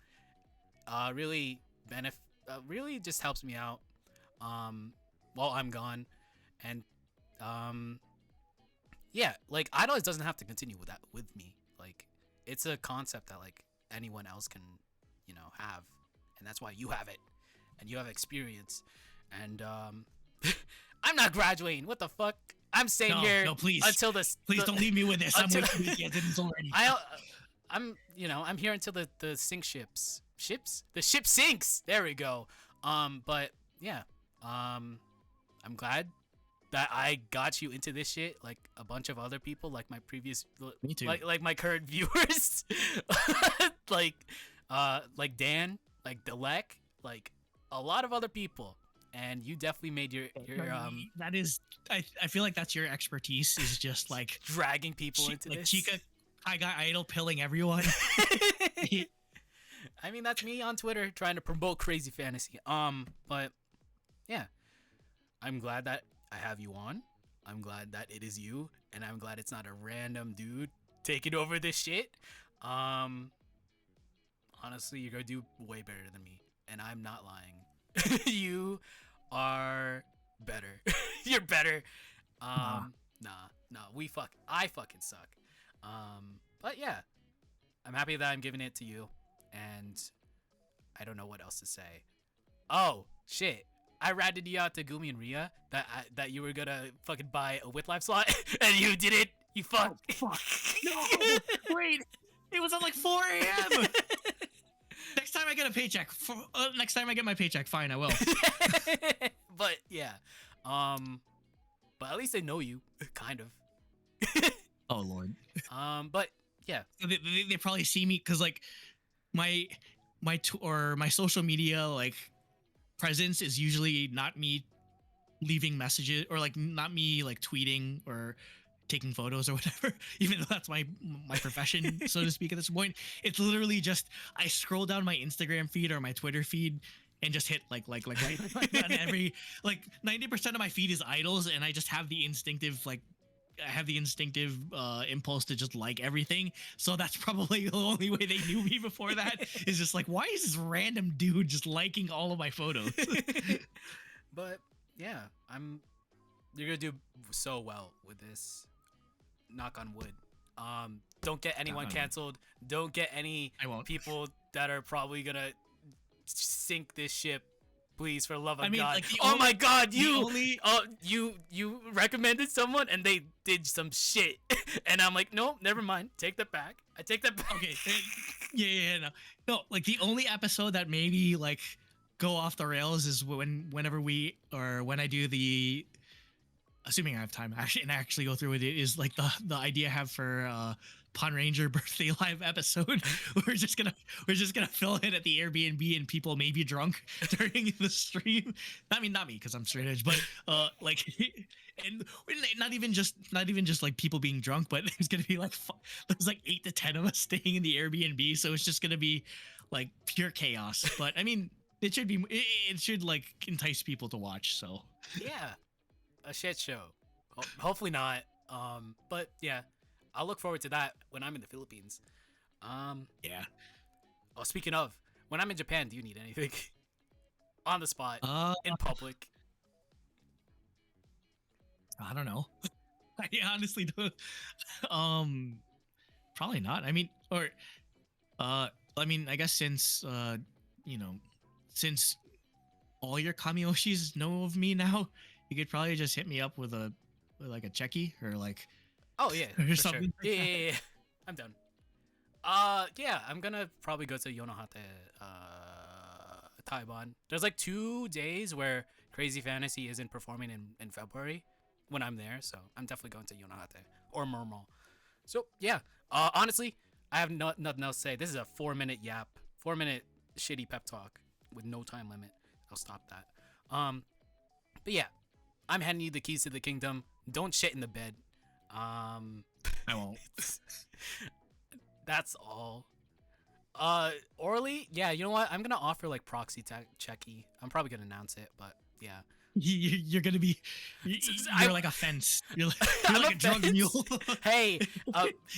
really really just helps me out, while I'm gone, and yeah, like IDOLEYEZ doesn't have to continue with that with me. Like, it's a concept that like anyone else can, have, and that's why you have it, and you have experience, and I'm not graduating. What the fuck? I'm staying here.
No, please.
Until this.
Please don't leave me with this. I'm
until-
with you. Yeah, this already.
I'm here until the sink ships. The ship sinks. There we go. But yeah. I'm glad that I got you into this shit, like a bunch of other people, like my previous,
Me too.
like my current viewers, like Dan, like Delek, like a lot of other people, and you definitely made your
that is, I feel like that's your expertise, is just like
dragging people into
like
this.
Chica, kaigai idol pilling everyone.
I mean, that's me on Twitter trying to promote crazy fantasy. But yeah, I'm glad that I have you on. I'm glad that it is you, and I'm glad it's not a random dude taking over this shit. Honestly, you're gonna do way better than me, and I'm not lying. You are better. You're better. Nah. I fucking suck. But yeah, I'm happy that I'm giving it to you, and I don't know what else to say. Oh shit, I ratted you out to Gumi and Rhea that you were gonna fucking buy a Whitlife slot, and you did it. You fuck.
Oh, fuck. No, wait. It was at like 4 a.m. Next time I get a paycheck. Next time I get my paycheck, fine, I will.
But yeah, but at least they know you, kind of.
Oh Lord.
But yeah,
They probably see me because like my social media like presence is usually not me leaving messages, or like not me like tweeting or taking photos or whatever, even though that's my profession, so to speak, at this point. It's literally just I scroll down my Instagram feed or my Twitter feed and just hit like on every, like 90% of my feed is idols, and I just have the instinctive impulse to just like everything. So that's probably the only way they knew me before that, is just like, why is this random dude just liking all of my photos?
but yeah, you're gonna do so well with this. Knock on wood. Don't get anyone canceled. Don't get any
I won't.
people that are probably gonna sink this ship. Please, for the love of
I mean,
God.
like,
Oh my God, you recommended someone and they did some shit, and I'm like, no, never mind. Take that back. I take that back.
Okay. No. Like the only episode that maybe like go off the rails is when I do the, assuming I have time and actually go through with it, is like the idea I have for Pun Ranger birthday live episode. we're just gonna fill in at the Airbnb and people may be drunk during the stream. I mean, not me because I'm straight edge, but like, and not even just like people being drunk, but there's gonna be like there's like 8 to 10 of us staying in the Airbnb, so it's just gonna be like pure chaos. But I mean, it should like entice people to watch. So
Yeah, a shit show. Hopefully not. But yeah, I'll look forward to that when I'm in the Philippines.
Yeah.
Oh, speaking of, when I'm in Japan, do you need anything? On the spot, in public.
I don't know. I honestly don't. Probably not. I mean, I guess you know, since all your kamioshis know of me now, you could probably just hit me up with like a checky or like
Oh yeah,
or
for
something.
sure. Yeah. I'm done. Yeah, I'm gonna probably go to Yonohate, Taiwan. There's like 2 days where Crazy Fantasy isn't performing in February when I'm there, so I'm definitely going to Yonohate or Murmel. So yeah, honestly, I have nothing else to say. This is a 4-minute yap, 4-minute shitty pep talk with no time limit. I'll stop that. But yeah, I'm handing you the keys to the kingdom. Don't shit in the bed.
I won't.
That's all. Orly, yeah, you know what? I'm gonna offer like proxy checky. I'm probably gonna announce it, but yeah.
You're gonna be. You're like a fence. You're
I'm
like a drug
fence.
mule.
Hey,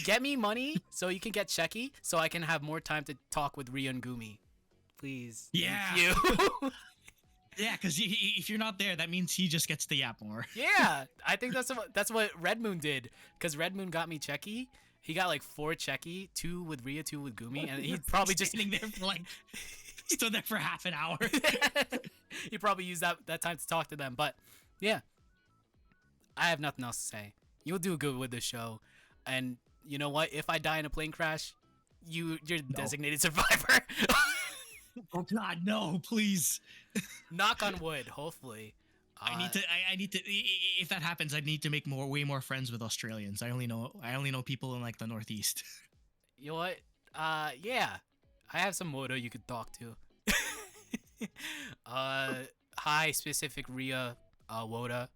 get me money so you can get checky, so I can have more time to talk with Ryu and Gumi. Please.
Yeah.
Thank you.
Yeah, because if you're not there, that means he just gets the yap more.
Yeah, I think that's what Red Moon did. Because Red Moon got me checky. He got like 4 checky, 2 with Rhea, 2 with Gumi, and he probably just
standing there for like stood there for half an hour.
He probably used that time to talk to them. But yeah, I have nothing else to say. You'll do good with the show, and you know what? If I die in a plane crash, you're designated survivor.
Oh God, no! Please.
Knock on wood. Hopefully.
I need to. If that happens, I need to make way more friends with Australians. I only know people in like the Northeast.
You know what? Yeah, I have some Moto you could talk to. Hi, specific Rhea, Woda.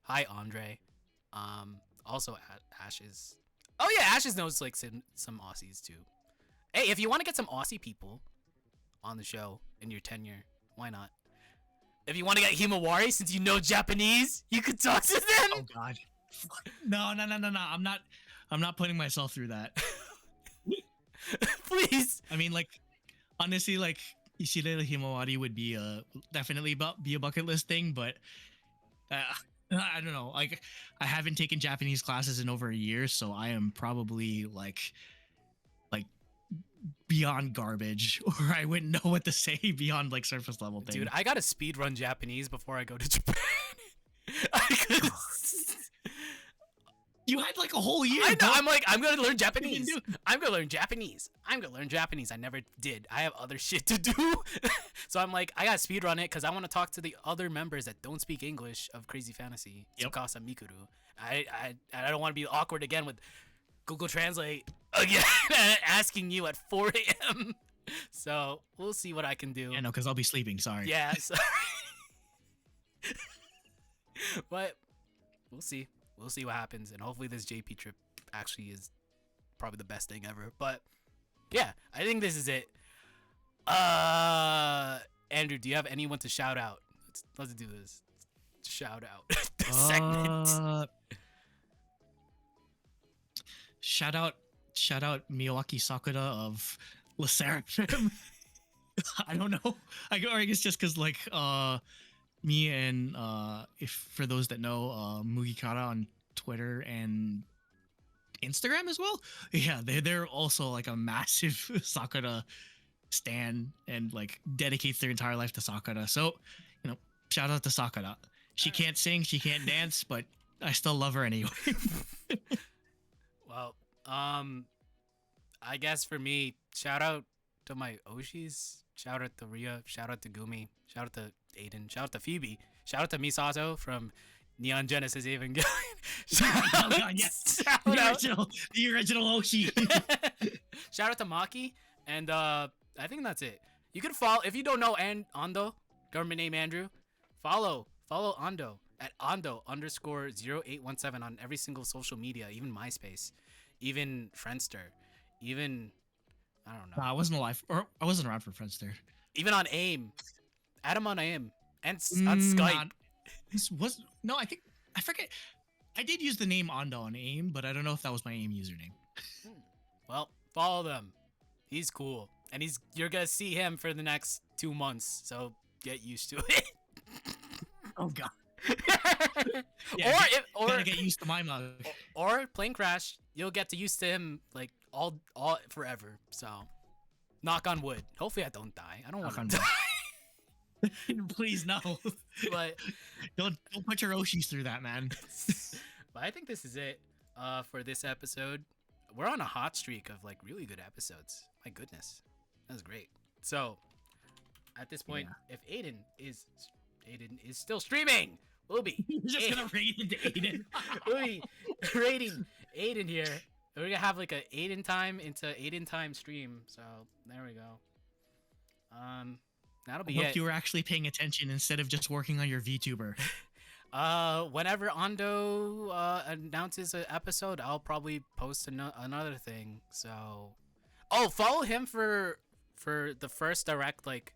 Hi, Andre. Also Ashes. Oh yeah, Ashes knows like some Aussies too. Hey, if you want to get some Aussie people on the show in your tenure, why not? If you want to get Himawari, since you know Japanese, you could talk to them.
Oh God. No. I'm not putting myself through that.
Please.
I mean, like, honestly, like Ishida Himawari would be definitely be a bucket list thing, but I don't know. Like, I haven't taken Japanese classes in over a year, so I am probably like beyond garbage, or I wouldn't know what to say beyond like surface level thing.
Dude, I gotta speed run Japanese before I go to Japan.
You had like a whole year.
I know. I'm like, I'm gonna learn Japanese. I'm gonna learn Japanese. I never did. I have other shit to do. So I'm like, I gotta speed run it because I want to talk to the other members that don't speak English of Crazy Fantasy.
Yep.
Tsukasa Mikuru. I don't want to be awkward again with Google Translate again asking you at 4 a.m. So we'll see what I can do.
Yeah, no, because I'll be sleeping. Sorry.
Yeah. Sorry. But we'll see. We'll see what happens, and hopefully this JP trip actually is probably the best thing ever. But yeah, I think this is it. Andrew, do you have anyone to shout out? Let's do this. Shout out segment.
Shout out Miyawaki Sakura of Le Seraphim. I don't know. I guess just because like me and if for those that know Mugikara on Twitter and Instagram as well. Yeah, they're also like a massive Sakura stan and like dedicates their entire life to Sakura. So, shout out to Sakura. She can't sing, she can't dance, but I still love her anyway.
Well, I guess for me, shout out to my Oshis, shout out to Rhea, shout out to Gumi, shout out to Aiden, shout out to Phoebe, shout out to Misato from Neon Genesis Evangelion.
Oh God, yes. The original Oshi.
Shout out to Maki, and I think that's it. You can follow, if you don't know Ando, government name Andrew, follow Ando at Ando_0817 on every single social media, even MySpace, even Friendster, even, I don't know.
I wasn't alive, or I wasn't around for Friendster.
Even on AIM. Add him on AIM. And on Skype.
I forget. I did use the name Ando on AIM, but I don't know if that was my AIM username.
Well, follow them. He's cool, and you're gonna see him for the next 2 months. So get used to it.
Oh god.
or
gotta get used to my mug.
or plane crash, you'll get to used to him like all forever. So, knock on wood. Hopefully, I don't die. I don't want to die.
Please no.
But
don't put your Oshis through that, man.
But I think this is it for this episode. We're on a hot streak of like really good episodes. My goodness, that was great. So at this point, if Aiden is still streaming, we'll be
just gonna raid into Aiden.
we'll be rating Aiden here. We're gonna have like a Aiden time stream. So there we go. That'll be
I
it.
hope you were actually paying attention instead of just working on your VTuber.
Whenever Ando announces an episode, I'll probably post another thing. So, follow him for the first direct like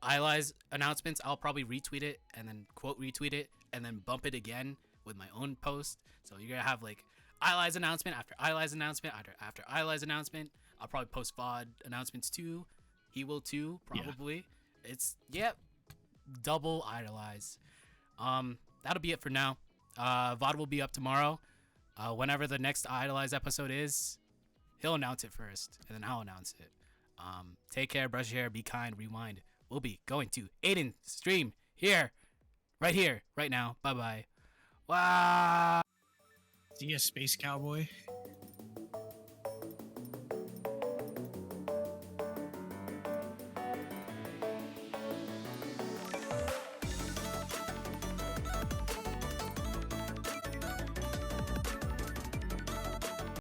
IDOLEYEZ announcements. I'll probably retweet it and then quote retweet it and then bump it again with my own post. So you're gonna have like IDOLEYEZ announcement after IDOLEYEZ announcement after IDOLEYEZ announcement. I'll probably post VOD announcements too. He will too, probably. Yeah. It's double IDOLEYEZ. That'll be it for now. VOD will be up tomorrow. Whenever the next IDOLEYEZ episode is, he'll announce it first, and then I'll announce it. Take care, brush your hair, be kind, rewind. We'll be going to Aiden's stream here, right now. Bye-bye. Wow.
See ya, Space Cowboy.